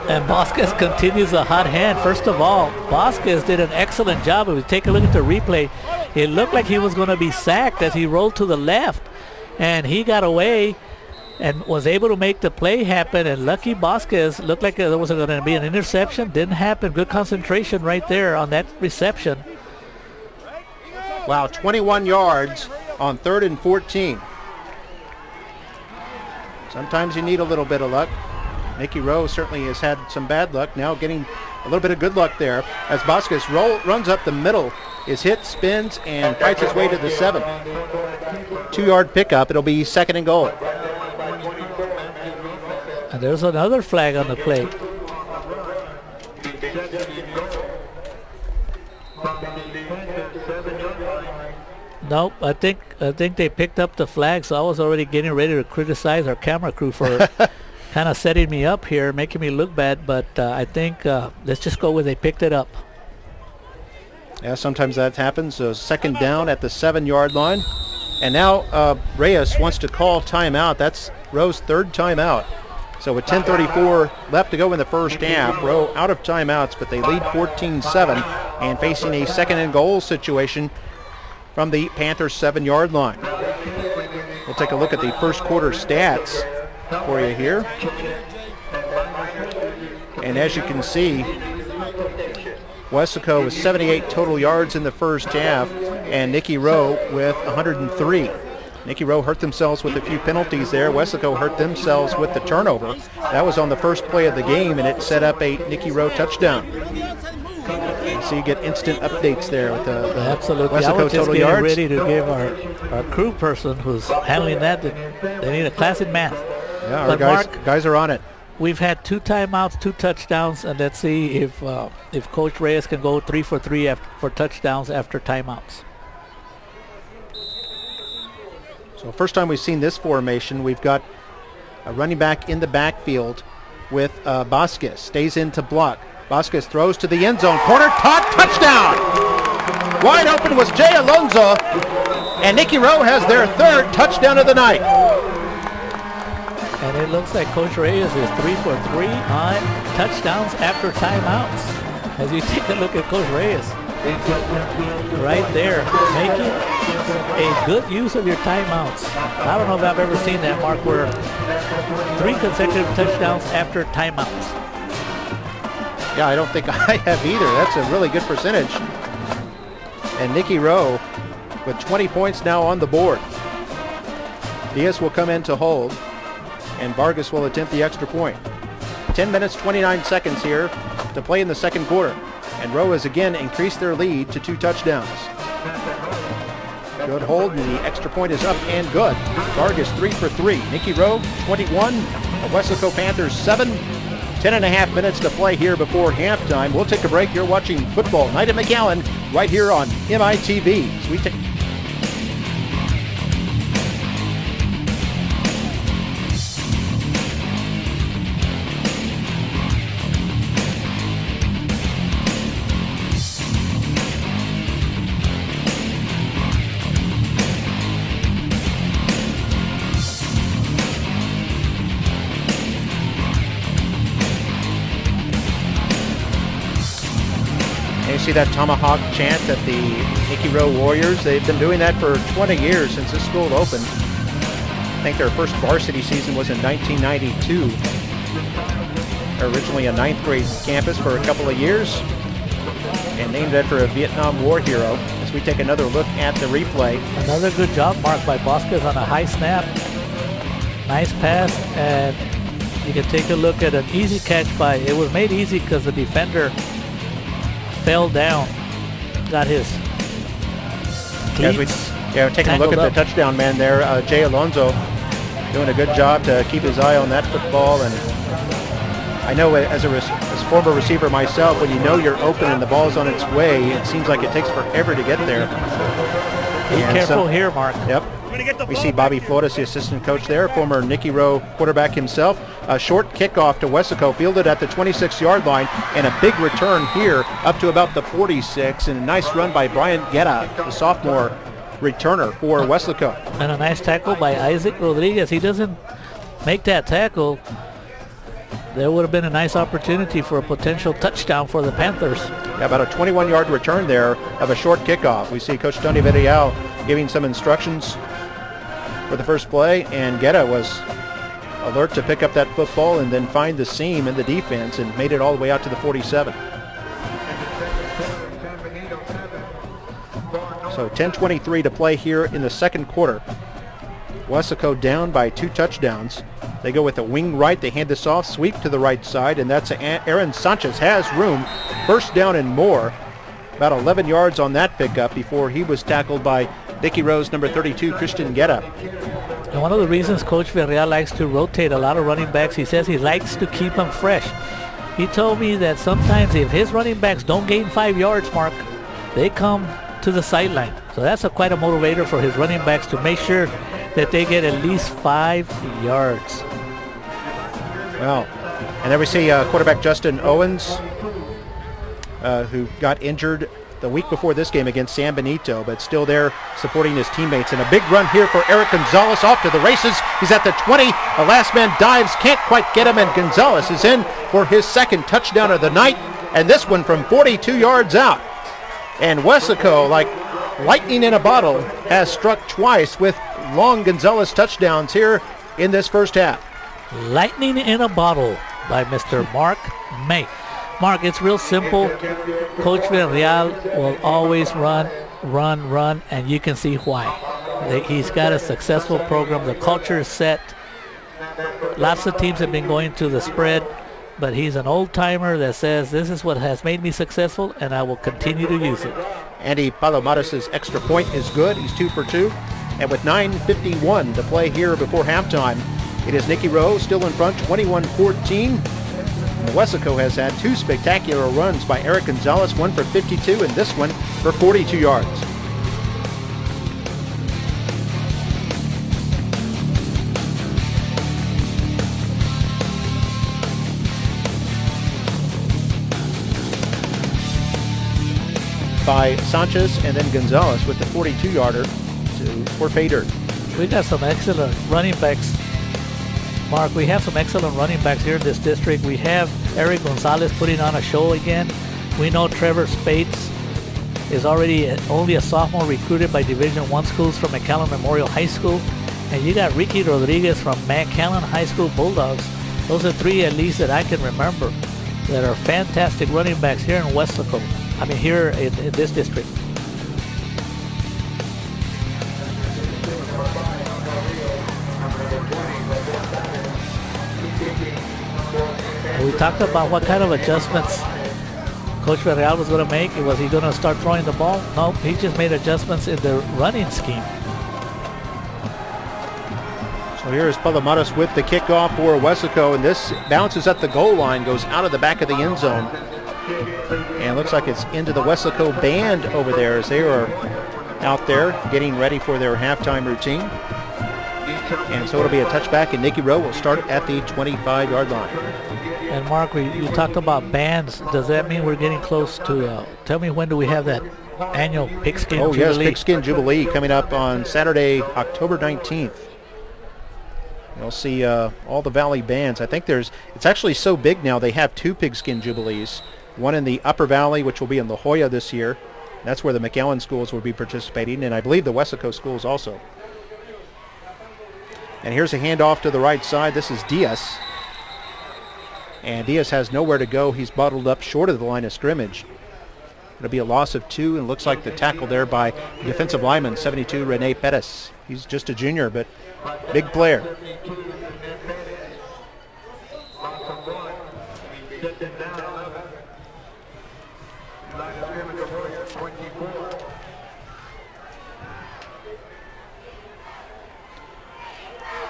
And Vasquez continues a hot hand. First of all, Vasquez did an excellent job. If we take a look at the replay, it looked like he was going to be sacked as he rolled to the left, and he got away and was able to make the play happen. And lucky Vasquez, looked like there was going to be an interception. Didn't happen. Good concentration right there on that reception. Wow, 21 yards on 3rd and 14. Sometimes you need a little bit of luck. Nicky Rowe certainly has had some bad luck. Now getting a little bit of good luck there as Vasquez runs up the middle, is hit, spins, and fights his way to the 7. 2-yard pickup. It'll be 2nd and goal. And there's another flag on the play. Nope, I think they picked up the flag, so I was already getting ready to criticize our camera crew for kind of setting me up here, making me look bad, but I think let's just go with they picked it up. Yeah, sometimes that happens. So 2nd down at the 7-yard line. And now Reyes wants to call timeout. That's Rowe's 3rd timeout. So with 10:34 left to go in the first half, Rowe out of timeouts, but they lead 14-7 and facing a 2nd and goal situation from the Panthers 7-yard line. We'll take a look at the first quarter stats for you here. And as you can see, Weslaco with 78 total yards in the first half, and Nicky Rowe with 103. Nicky Rowe hurt themselves with a few penalties there. Weslaco hurt themselves with the turnover. That was on the first play of the game, and it set up a Nicky Rowe touchdown. So you get instant updates there with the absolutely. Weslaco I was just total getting yards. ready to give our crew person who's handling that, they need a class in math. Yeah, our guys are on it. we've had 2 timeouts, 2 touchdowns, and let's see if Coach Reyes can go 3 for 3 for touchdowns after timeouts. So first time we've seen this formation, we've got a running back in the backfield with Vasquez. Stays in to block. Vasquez throws to the end zone. Corner, caught, touchdown! Wide open was Jay Alonso, and Nicky Rowe has their 3rd touchdown of the night. And it looks like Coach Reyes is 3 for 3 on touchdowns after timeouts. As you take a look at Coach Reyes, right there, making a good use of your timeouts. I don't know if I've ever seen that, Mark, where 3 consecutive touchdowns after timeouts. Yeah, I don't think I have either. That's a really good percentage. And Nicky Rowe with 20 points now on the board. Diaz will come in to hold, and Vargas will attempt the extra point. 10 minutes, 29 seconds here to play in the second quarter. And Rowe has again increased their lead to 2 touchdowns. Good hold, and the extra point is up and good. Vargas 3 for 3. Nicky Rowe 21. The Weslaco Panthers 7. 10.5 minutes to play here before halftime. We'll take a break. You're watching Football Night at McAllen right here on MITV. So we take see that tomahawk chant at the Nicky Rowe Warriors. They've been doing that for 20 years since this school opened. I think their first varsity season was in 1992. They're originally a 9th grade campus for a couple of years and named after a Vietnam War hero. As we take another look at the replay. Another good job, Mark, by Vasquez on a high snap. Nice pass, and you can take a look at an easy catch by, it was made easy because the defender fell down, got his cleats. Taking a look at the touchdown man there, Jay Alonso doing a good job to keep his eye on that football. And I know as a former receiver myself, when you know you're open and the ball's on its way, it seems like it takes forever to get there. Be careful here, Mark. Yep. We see Bobby Flores, the assistant coach there, former Nicky Rowe quarterback himself. A short kickoff to Weslaco, fielded at the 26-yard line, and a big return here up to about the 46, and a nice run by Brian Guetta, the sophomore returner for Weslaco. And a nice tackle by Isaac Rodriguez. He doesn't make that tackle. There would have been a nice opportunity for a potential touchdown for the Panthers. Yeah, about a 21-yard return there of a short kickoff. We see Coach Tony Villarreal giving some instructions for the first play, and Guetta was alert to pick up that football and then find the seam in the defense and made it all the way out to the 47. So 10:23 to play here in the second quarter. Weslaco down by 2 touchdowns. They go with a wing right. They hand this off, sweep to the right side, and that's Aaron Sanchez has room. First down and more. About 11 yards on that pickup before he was tackled by Nicky Rowe's number 32, Christian Guetta. And one of the reasons Coach Villarreal likes to rotate a lot of running backs, he says he likes to keep them fresh. He told me that sometimes if his running backs don't gain 5 yards, Mark, they come to the sideline. So that's quite a motivator for his running backs to make sure that they get at least 5 yards. Well, and there we see quarterback Justin Owens, who got injured the week before this game against San Benito, but still there supporting his teammates. And a big run here for Eric Gonzalez, off to the races. He's at the 20. The last man dives, can't quite get him, and Gonzalez is in for his second touchdown of the night, and this one from 42 yards out. And Weslaco, like lightning in a bottle, has struck twice with long Gonzalez touchdowns here in this first half. Lightning in a bottle by Mr. Mark May. Mark, it's real simple. Coach Villarreal will always run, and you can see why. He's got a successful program. The culture is set. Lots of teams have been going to the spread, but he's an old-timer that says, this is what has made me successful, and I will continue to use it. Andy Palomares' extra point is good. He's 2 for 2. And with 9:51 to play here before halftime, It is Nicky Rowe still in front, 21-14. Weslaco has had two spectacular runs by Eric Gonzalez, one for 52 and this one for 42 yards. By Sanchez and then Gonzalez with the 42-yarder for Fader. We got some excellent running backs. Mark, we have some excellent running backs here in this district. We have Eric Gonzalez putting on a show again. We know Trevor Spates is already only a sophomore recruited by Division I schools from McAllen Memorial High School. And you got Ricky Rodriguez from McAllen High School Bulldogs. Those are three at least that I can remember that are fantastic running backs here in Weslaco. I mean here in this district. We talked about what kind of adjustments Coach Villarreal was going to make. Was he going to start throwing the ball? No, he just made adjustments in the running scheme. So here is Palomares with the kickoff for Weslaco, and this bounces at the goal line, goes out of the back of the end zone. And looks like it's into the Weslaco band over there as they are out there getting ready for their halftime routine. And so it'll be a touchback, and Nicky Rowe will start at the 25-yard line. And Mark, you talked about bands. Does that mean we're getting close to, tell me when do we have that annual Pigskin Jubilee? Oh yes, Pigskin Jubilee coming up on Saturday, October 19th. You'll see all the Valley bands. I think it's actually so big now they have two Pigskin Jubilees. One in the Upper Valley, which will be in La Jolla this year. That's where the McAllen schools will be participating, and I believe the Weslaco schools also. And here's a handoff to the right side. This is Diaz. And Diaz has nowhere to go. He's bottled up short of the line of scrimmage. It'll be a loss of 2, and looks like the tackle there by defensive lineman, 72, Rene Pettis. He's just a junior, but big player.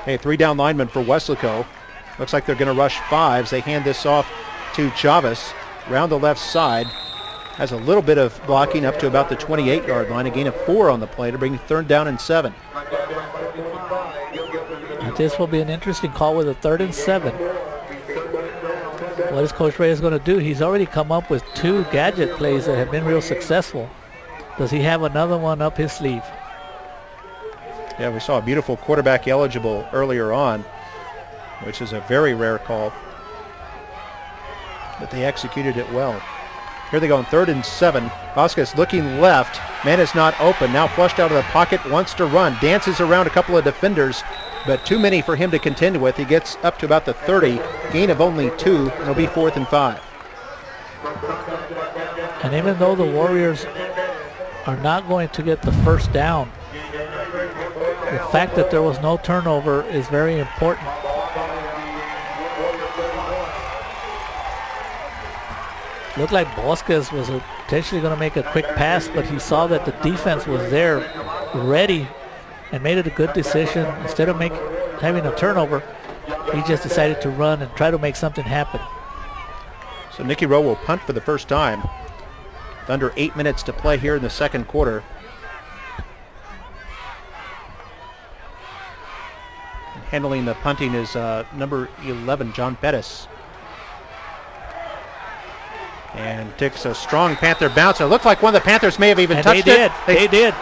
Hey, 3 down linemen for Weslaco. Looks like they're going to rush 5s. They hand this off to Chavez. Round the left side. Has a little bit of blocking up to about the 28-yard line. A gain of 4 on the play to bring 3rd down and 7. This will be an interesting call with a 3rd and 7. What is Coach Reyes going to do? He's already come up with 2 gadget plays that have been real successful. Does he have another one up his sleeve? Yeah, we saw a beautiful quarterback eligible earlier on, which is a very rare call. But they executed it well. Here they go on 3rd and 7. Vasquez looking left. Man is not open. Now flushed out of the pocket, wants to run. Dances around a couple of defenders, but too many for him to contend with. He gets up to about the 30. Gain of only 2, and it'll be 4th and 5. And even though the Warriors are not going to get the first down, the fact that there was no turnover is very important. Looked like Vasquez was potentially going to make a quick pass, but he saw that the defense was there ready and made it a good decision. Instead of having a turnover, he just decided to run and try to make something happen. So Nicky Rowe will punt for the first time. With under 8 minutes to play here in the second quarter. Handling the punting is number 11, John Pettis. And takes a strong Panther bounce. It looked like one of the Panthers may have even touched it. They did.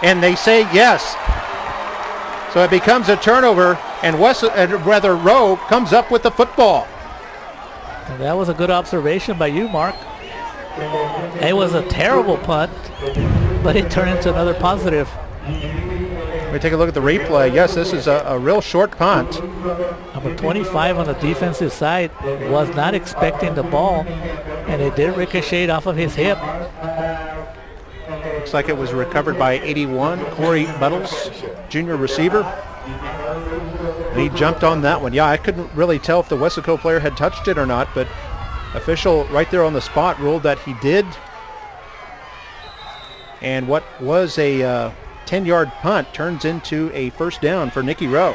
And they say yes. So it becomes a turnover, and Rowe comes up with the football. And that was a good observation by you, Mark. It was a terrible punt, but it turned into another positive. We take a look at the replay. Yes, this is a real short punt. Number 25 on the defensive side was not expecting the ball, and it did ricochet off of his hip. Looks like it was recovered by 81, Corey Buttles, junior receiver. And he jumped on that one. Yeah, I couldn't really tell if the Weslaco player had touched it or not, but official right there on the spot ruled that he did. And what was a 10-yard punt turns into a first down for Nicky Rowe.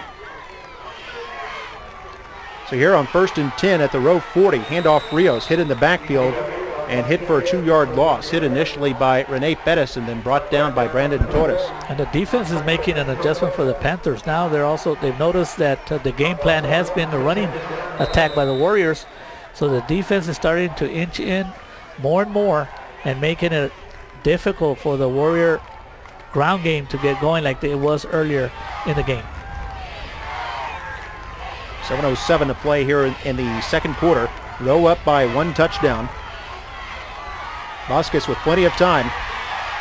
So here on 1st and 10 at the row 40, handoff Rios, hit in the backfield and hit for a 2-yard loss. Hit initially by Rene Pettis and then brought down by Brandon Torres. And the defense is making an adjustment for the Panthers. Now they've noticed that the game plan has been the running attack by the Warriors. So the defense is starting to inch in more and more and making it difficult for the Warrior ground game to get going like it was earlier in the game. 7:07 to play here in the second quarter. Row up by 1 touchdown. Vasquez with plenty of time,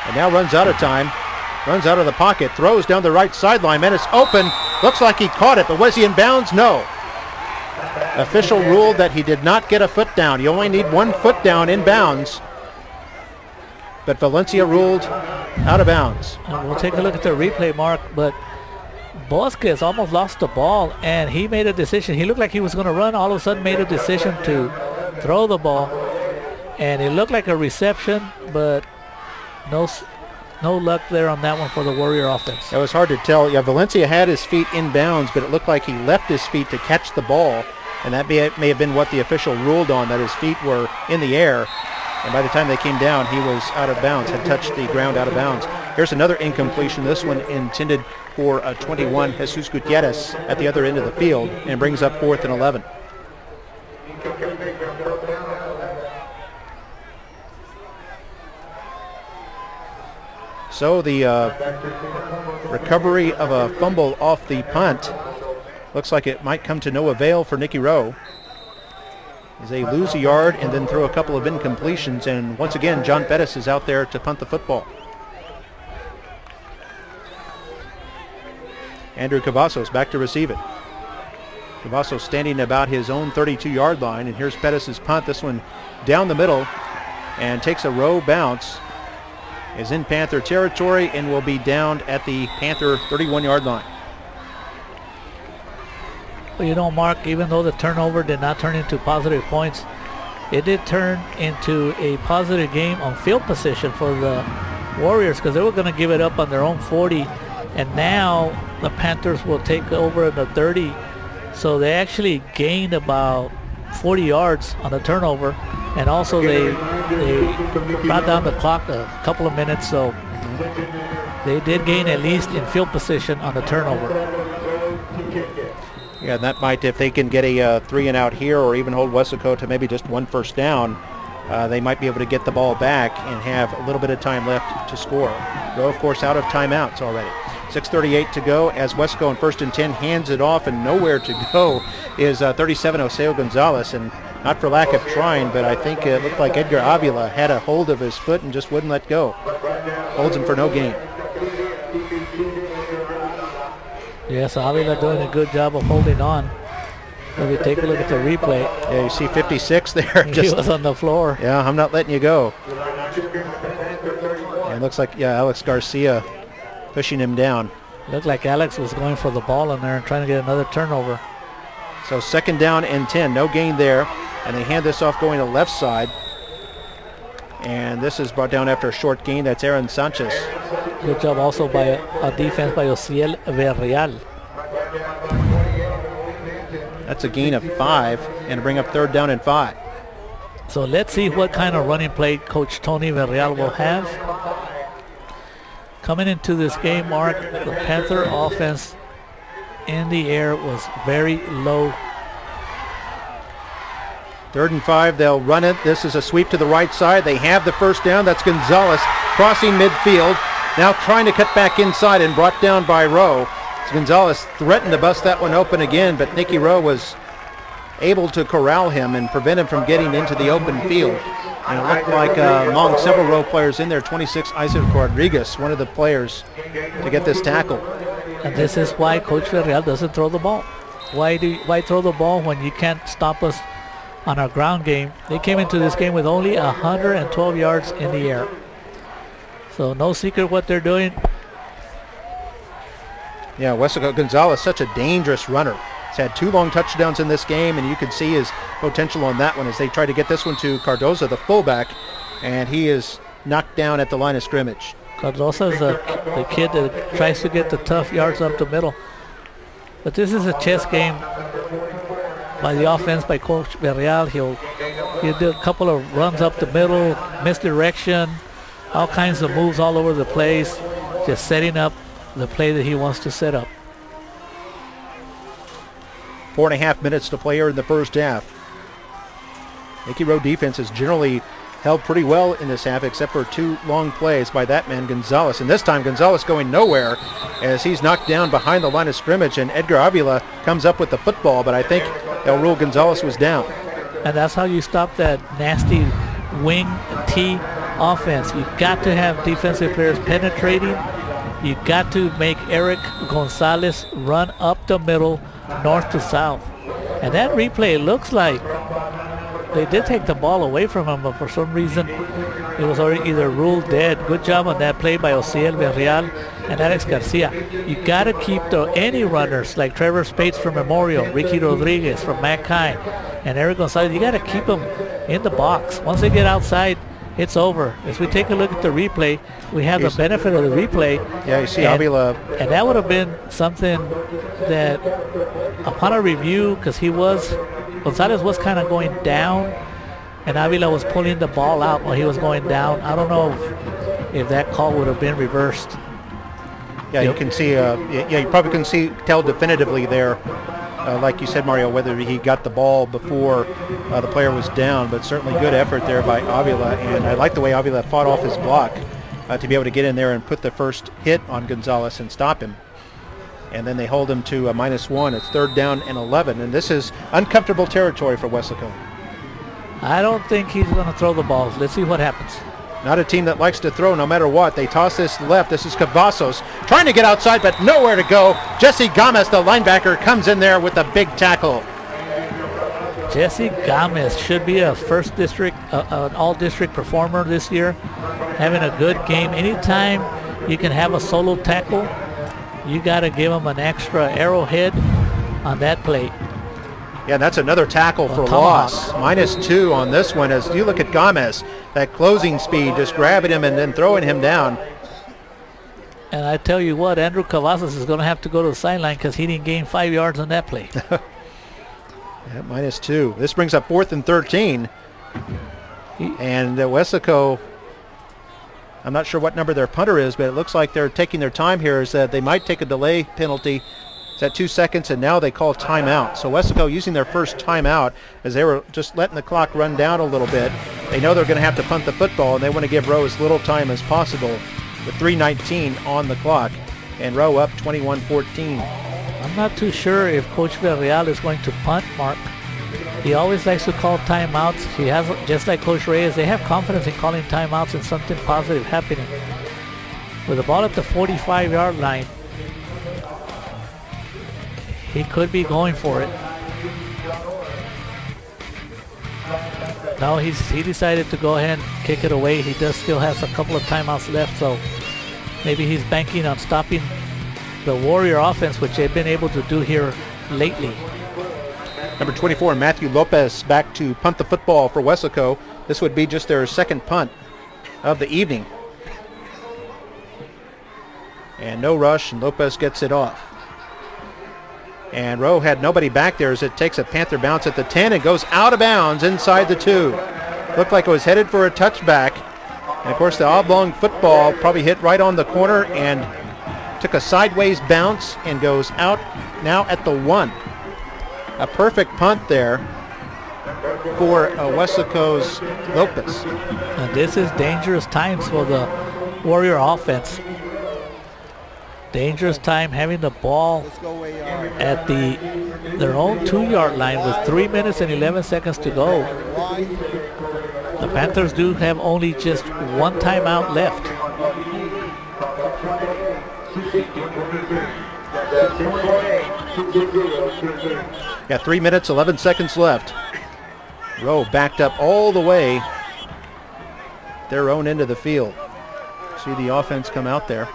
and now runs out of time. Runs out of the pocket, throws down the right sideline. Man, it's open. Looks like he caught it, but was he in bounds? No. Official ruled that he did not get a foot down. You only need 1 foot down in bounds. But Valencia ruled out of bounds. And we'll take a look at the replay, Mark, but Vasquez almost lost the ball, and he made a decision. He looked like he was going to run, all of a sudden made a decision to throw the ball. And it looked like a reception, but no luck there on that one for the Warrior offense. It was hard to tell. Yeah, Valencia had his feet in bounds, but it looked like he left his feet to catch the ball. And that may have been what the official ruled on, that his feet were in the air. And by the time they came down, he was out of bounds, had touched the ground out of bounds. Here's another incompletion. This one intended for 21, Jesus Gutierrez at the other end of the field, and brings up 4th and 11. So the recovery of a fumble off the punt looks like it might come to no avail for Nicky Rowe, as they lose a yard and then throw a couple of incompletions. And once again, John Pettis is out there to punt the football. Andrew Cavazos back to receive it. Cavazos standing about his own 32-yard line, and here's Pettis' punt. This one down the middle and takes a Rowe bounce. Is in Panther territory and will be downed at the Panther 31-yard line. Well, you know, Mark, even though the turnover did not turn into positive points, it did turn into a positive game on field position for the Warriors, because they were going to give it up on their own 40, and now the Panthers will take over the 30. So they actually gained about 40 yards on the turnover, and also they brought down the clock a couple of minutes, so they did gain at least in field position on the turnover. Yeah, that might, if they can get a 3 and out here, or even hold Weslaco to maybe just 1 first down, they might be able to get the ball back and have a little bit of time left to score. Rowe, of course, out of timeouts already. 6:38 to go as Weslaco on 1st and 10 hands it off, and nowhere to go is 37 Oseo Gonzalez, and not for lack of trying, but I think it looked like Edgar Avila had a hold of his foot and just wouldn't let go. Holds him for no gain. Yes, Avila doing a good job of holding on. If we take a look at the replay. Yeah, you see 56 there. He was on the floor. Yeah, I'm not letting you go. And it looks like, yeah, Alex Garcia pushing him down. Looked like Alex was going for the ball in there and trying to get another turnover. So 2nd down and 10, no gain there. And they hand this off going to left side. And this is brought down after a short gain. That's Aaron Sanchez. Good job also by a defense by Ociel Villarreal. That's a gain of 5, and bring up 3rd down and 5. So let's see what kind of running play Coach Tony Villarreal will have. Coming into this game, Mark, the Panther offense in the air was very low. 3rd and 5, they'll run it. This is a sweep to the right side. They have the first down. That's Gonzalez crossing midfield. Now trying to cut back inside and brought down by Rowe. Gonzalez threatened to bust that one open again, but Nicky Rowe was able to corral him and prevent him from getting into the open field. And it looked like among several Rowe players in there, 26 Isaac Rodriguez, one of the players to get this tackle. And this is why Coach Villarreal doesn't throw the ball. Why throw the ball when you can't stop us on our ground game? They came into this game with only 112 yards in the air. So no secret what they're doing. Yeah, Weslaco Gonzalez, such a dangerous runner. He's had 2 long touchdowns in this game, and you can see his potential on that one as they try to get this one to Cardoza, the fullback, and he is knocked down at the line of scrimmage. Cardoza is the kid that tries to get the tough yards up the middle. But this is a chess game by the offense by Coach Villarreal. He'll do a couple of runs up the middle, misdirection, all kinds of moves all over the place, just setting up the play that he wants to set up. 4.5 minutes to play here in the first half. Nicky Rowe defense has generally held pretty well in this half, except for 2 long plays by that man Gonzalez. And this time Gonzalez going nowhere as he's knocked down behind the line of scrimmage, and Edgar Avila comes up with the football, but I think they'll rule Gonzalez was down. And that's how you stop that nasty wing T offense. You got to have defensive players penetrating. You got to make Eric Gonzalez run up the middle, north to south. And that replay looks like they did take the ball away from him, but for some reason it was already either ruled dead. Good job on that play by Osiel Villarreal and Alex Garcia. You got to keep any runners like Trevor Spates from Memorial, Ricky Rodriguez from McAllen, and Eric Gonzalez. You got to keep them in the box. Once they get outside, it's over. As we take a look at the replay, we have the benefit of the replay. Yeah, you see Avila. And that would have been something that, upon a review, because Gonzalez was kind of going down, and Avila was pulling the ball out while he was going down. I don't know if that call would have been reversed. Yeah, you can see. You probably can tell definitively there, like you said, Mario, whether he got the ball before the player was down. But certainly good effort there by Avila, and I like the way Avila fought off his block to be able to get in there and put the first hit on Gonzalez and stop him. And then they hold him to a -1. It's 3rd down and 11, and this is uncomfortable territory for Weslaco. I don't think he's going to throw the balls. Let's see what happens. Not a team that likes to throw no matter what. They toss this left. This is Cavazos trying to get outside, but nowhere to go. Jesse Gomez, the linebacker, comes in there with a big tackle. Jesse Gomez should be a first district, an all-district performer this year, having a good game. Anytime you can have a solo tackle, you got to give him an extra arrowhead on that play. Yeah, that's another tackle for loss. -2 on this one as you look at Gomez. That closing speed, just grabbing him and then throwing him down. And I tell you what, Andrew Cavazos is going to have to go to the sideline because he didn't gain 5 yards on that play. Yeah, -2. This brings up 4th and 13. And Weslaco, I'm not sure what number their punter is, but it looks like they're taking their time here. Is that they might take a delay penalty. It's at 2 seconds, and now they call timeout. So Weslaco using their first timeout as they were just letting the clock run down a little bit. They know they're going to have to punt the football, and they want to give Rowe as little time as possible with 3:19 on the clock. And Rowe up 21-14. I'm not too sure if Coach Villarreal is going to punt, Mark. He always likes to call timeouts. He has, just like Coach Reyes, they have confidence in calling timeouts and something positive happening. With the ball at the 45-yard line, he could be going for it. No, he decided to go ahead and kick it away. He does still have a couple of timeouts left, so maybe he's banking on stopping the Warrior offense, which they've been able to do here lately. Number 24, Matthew Lopez, back to punt the football for Weslaco. This would be just their second punt of the evening. And no rush, and Lopez gets it off. And Rowe had nobody back there as it takes a Panther bounce at the 10 and goes out of bounds inside the 2. Looked like it was headed for a touchback. And of course the oblong football probably hit right on the corner and took a sideways bounce and goes out now at the 1. A perfect punt there for Weslaco's Lopez. And this is dangerous times for the Warrior offense. Dangerous time having the ball at their own 2-yard line with 3 minutes and 11 seconds to go. The Panthers do have only just one timeout left. Got 3 minutes, 11 seconds left. Rowe backed up all the way their own end of the field. See the offense come out there.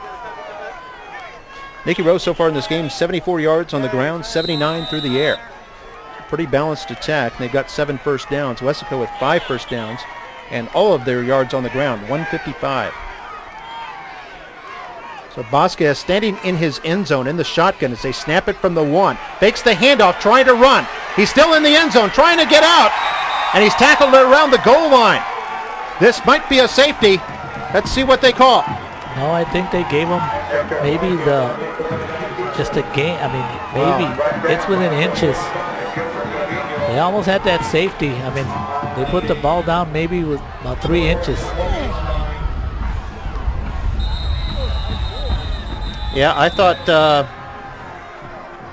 Nicky Rowe so far in this game, 74 yards on the ground, 79 through the air. Pretty balanced attack. They've got 7 first downs. Weslaco with 5 first downs and all of their yards on the ground, 155. So Vasquez standing in his end zone in the shotgun as they snap it from the 1. Fakes the handoff, trying to run. He's still in the end zone trying to get out, and he's tackled around the goal line. This might be a safety. Let's see what they call. No, I think they gave him maybe just a game. I mean, maybe it's within inches. They almost had that safety. I mean, they put the ball down maybe with about 3 inches. Yeah, I thought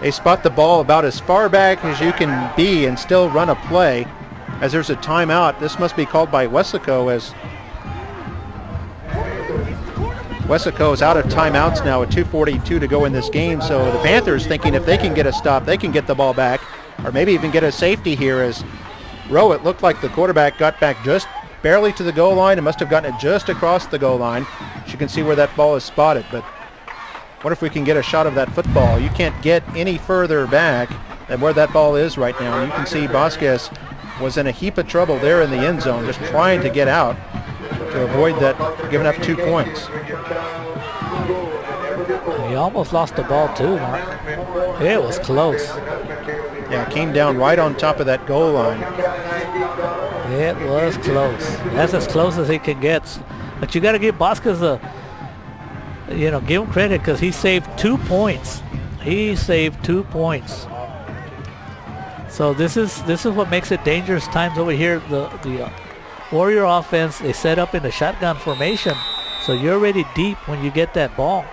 they spot the ball about as far back as you can be and still run a play. As there's a timeout, this must be called by Weslaco, as Weslaco is out of timeouts now with 2:42 to go in this game. So the Panthers thinking if they can get a stop, they can get the ball back, or maybe even get a safety here. As Rowe, it looked like the quarterback got back just barely to the goal line and must have gotten it just across the goal line. As you can see where that ball is spotted, but what if we can get a shot of that football? You can't get any further back than where that ball is right now. You can see Vasquez was in a heap of trouble there in the end zone, just trying to get out to avoid that, giving up 2 points. He almost lost the ball too, Mark. It was close. Yeah, came down right on top of that goal line. It was close. That's as close as he can get. But you got to give Vasquez give him credit, because he saved 2 points. He saved 2 points. So this is what makes it dangerous times over here. The Warrior offense, they set up in the shotgun formation, so you're already deep when you get that ball.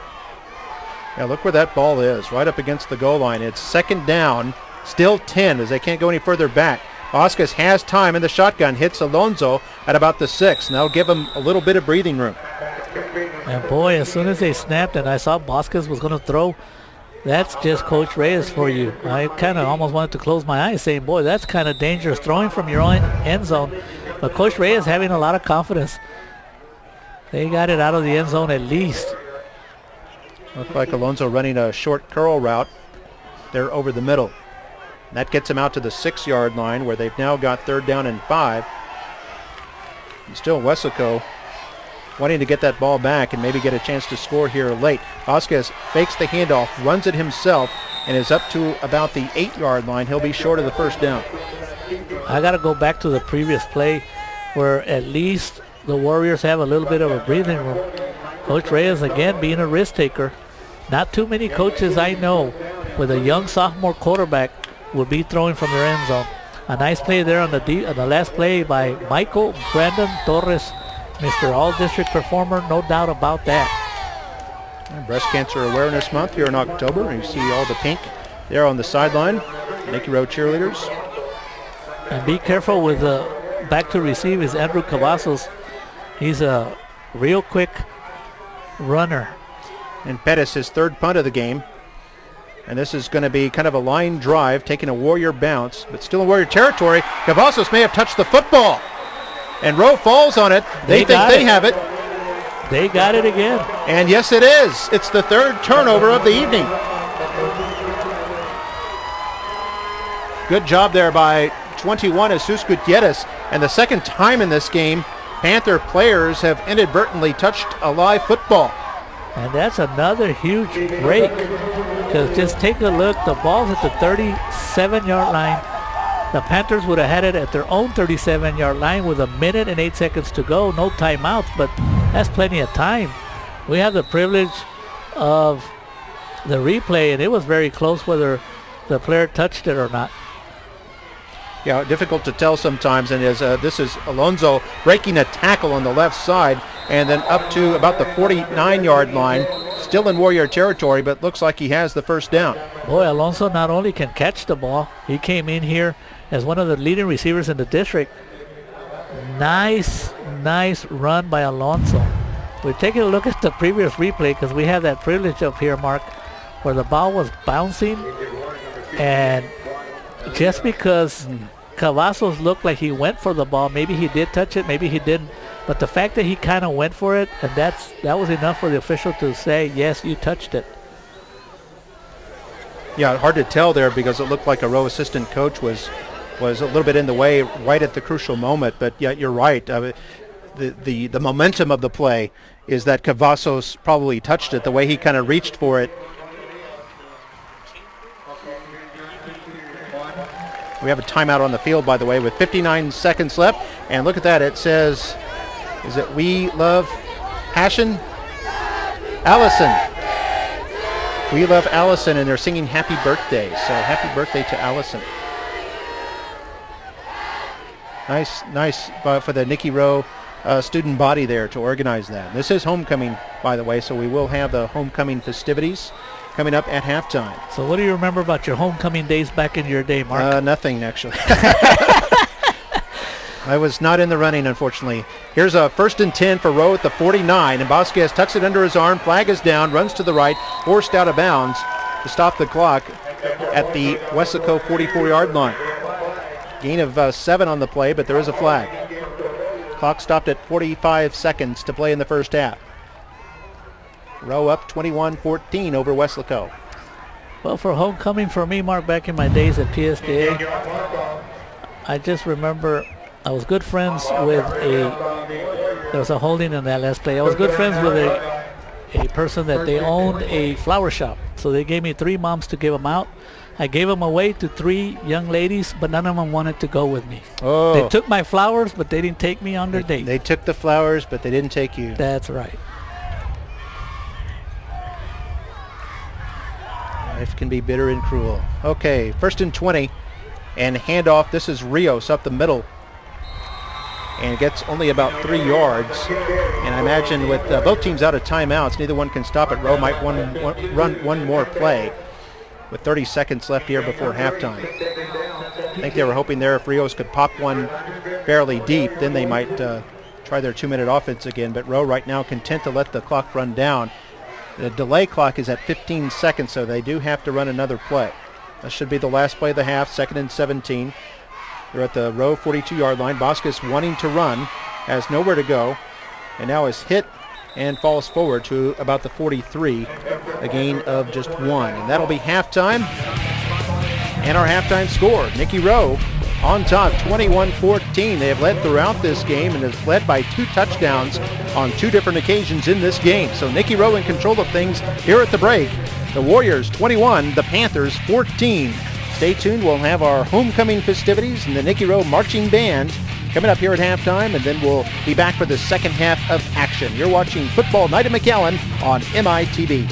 Yeah, look where that ball is, right up against the goal line. It's second down, still 10 as they can't go any further back. Vasquez has time in the shotgun, hits Alonso at about the 6, and that'll give him a little bit of breathing room. And boy, as soon as they snapped and I saw Vasquez was going to throw, that's just Coach Reyes for you. I kind of almost wanted to close my eyes saying, boy, that's kind of dangerous, throwing from your own end zone. But Coach Reyes having a lot of confidence. They got it out of the end zone at least. Looked like Alonso running a short curl route there over the middle. And that gets him out to the 6-yard line, where they've now got 3rd down and 5. And still Weslaco wanting to get that ball back and maybe get a chance to score here late. Vasquez fakes the handoff, runs it himself, and is up to about the 8-yard line. He'll be short of the 1st down. I got to go back to the previous play where at least the Warriors have a little bit of a breathing room. Coach Reyes again being a risk taker. Not too many coaches I know with a young sophomore quarterback will be throwing from their end zone. A nice play there on the last play by Michael Brandon Torres, Mr. All-District performer, no doubt about that. And Breast Cancer Awareness Month here in October. You see all the pink there on the sideline. Nicky Rowe cheerleaders. And be careful with the back to receive is Andrew Cavazos. He's a real quick runner. And Pettis, his 3rd punt of the game. And this is going to be kind of a line drive, taking a Warrior bounce, but still in Warrior territory. Cavazos may have touched the football. And Rowe falls on it. They think they have it. They got it again. And yes, it is. It's the 3rd turnover of the evening. Good job there by 21 Jesus Gutierrez. And the 2nd time in this game, Panther players have inadvertently touched a live football. And that's another huge break. Because just take a look, the ball's at the 37-yard line. The Panthers would have had it at their own 37-yard line with 1 minute and 8 seconds to go. No timeouts, but that's plenty of time. We have the privilege of the replay, and it was very close whether the player touched it or not. Yeah, difficult to tell sometimes. And as this is Alonso breaking a tackle on the left side, and then up to about the 49-yard line. Still in Warrior territory, but looks like he has the 1st down. Boy, Alonso not only can catch the ball, he came in here as one of the leading receivers in the district. Nice run by Alonso. We're taking a look at the previous replay because we have that privilege up here, Mark, where the ball was bouncing, and just because Cavazos looked like he went for the ball, maybe he did touch it, maybe he didn't, but the fact that he kind of went for it, and that was enough for the official to say, yes, you touched it. Yeah, hard to tell there because it looked like a row assistant coach was a little bit in the way right at the crucial moment. But yeah, you're right. The momentum of the play is that Cavazos probably touched it the way he kind of reached for it. We have a timeout on the field, by the way, with 59 seconds left. And look at that. It says, is it We Love Passion? Allison. We Love Allison, and they're singing Happy Birthday. So happy birthday to Allison. Nice for the Nicky Rowe student body there to organize that. This is homecoming, by the way, so we will have the homecoming festivities coming up at halftime. So what do you remember about your homecoming days back in your day, Mark? Nothing, actually. I was not in the running, unfortunately. Here's a 1st and 10 for Rowe at the 49, and Vasquez tucks it under his arm. Flag is down, runs to the right, forced out of bounds to stop the clock at the Weslaco 44-yard line. Gain of 7 on the play, but there is a flag. Clock stopped at 45 seconds to play in the first half. Rowe up 21-14 over Weslaco. Well, for homecoming for me, Mark, back in my days at PSDA, I just remember I was good friends with there was a holding in that last play. I was good friends with a person that they owned a flower shop. So they gave me 3 moms to give them out. I gave them away to 3 young ladies, but none of them wanted to go with me. Oh. They took my flowers, but they didn't take me on their date. They took the flowers, but they didn't take you. That's right. Life can be bitter and cruel. Okay, 1st and 20, and handoff. This is Rios up the middle, and gets only about 3 yards. And I imagine with both teams out of timeouts, neither one can stop it. Rowe might run one more play with 30 seconds left here before halftime. I think they were hoping there if Rios could pop one fairly deep, then they might try their 2-minute offense again. But Rowe right now content to let the clock run down. The delay clock is at 15 seconds, so they do have to run another play. That should be the last play of the half, 2nd and 17. They're at the Rowe 42-yard line. Vasquez wanting to run, has nowhere to go, and now is hit and falls forward to about the 43, a gain of just 1. And that'll be halftime. And our halftime score, Nicky Rowe on top, 21-14. They have led throughout this game and have led by 2 touchdowns on 2 different occasions in this game. So Nicky Rowe in control of things here at the break. The Warriors 21, the Panthers 14. Stay tuned. We'll have our homecoming festivities and the Nicky Rowe Marching Band coming up here at halftime, and then we'll be back for the second half of action. You're watching Football Night at McAllen on MITV.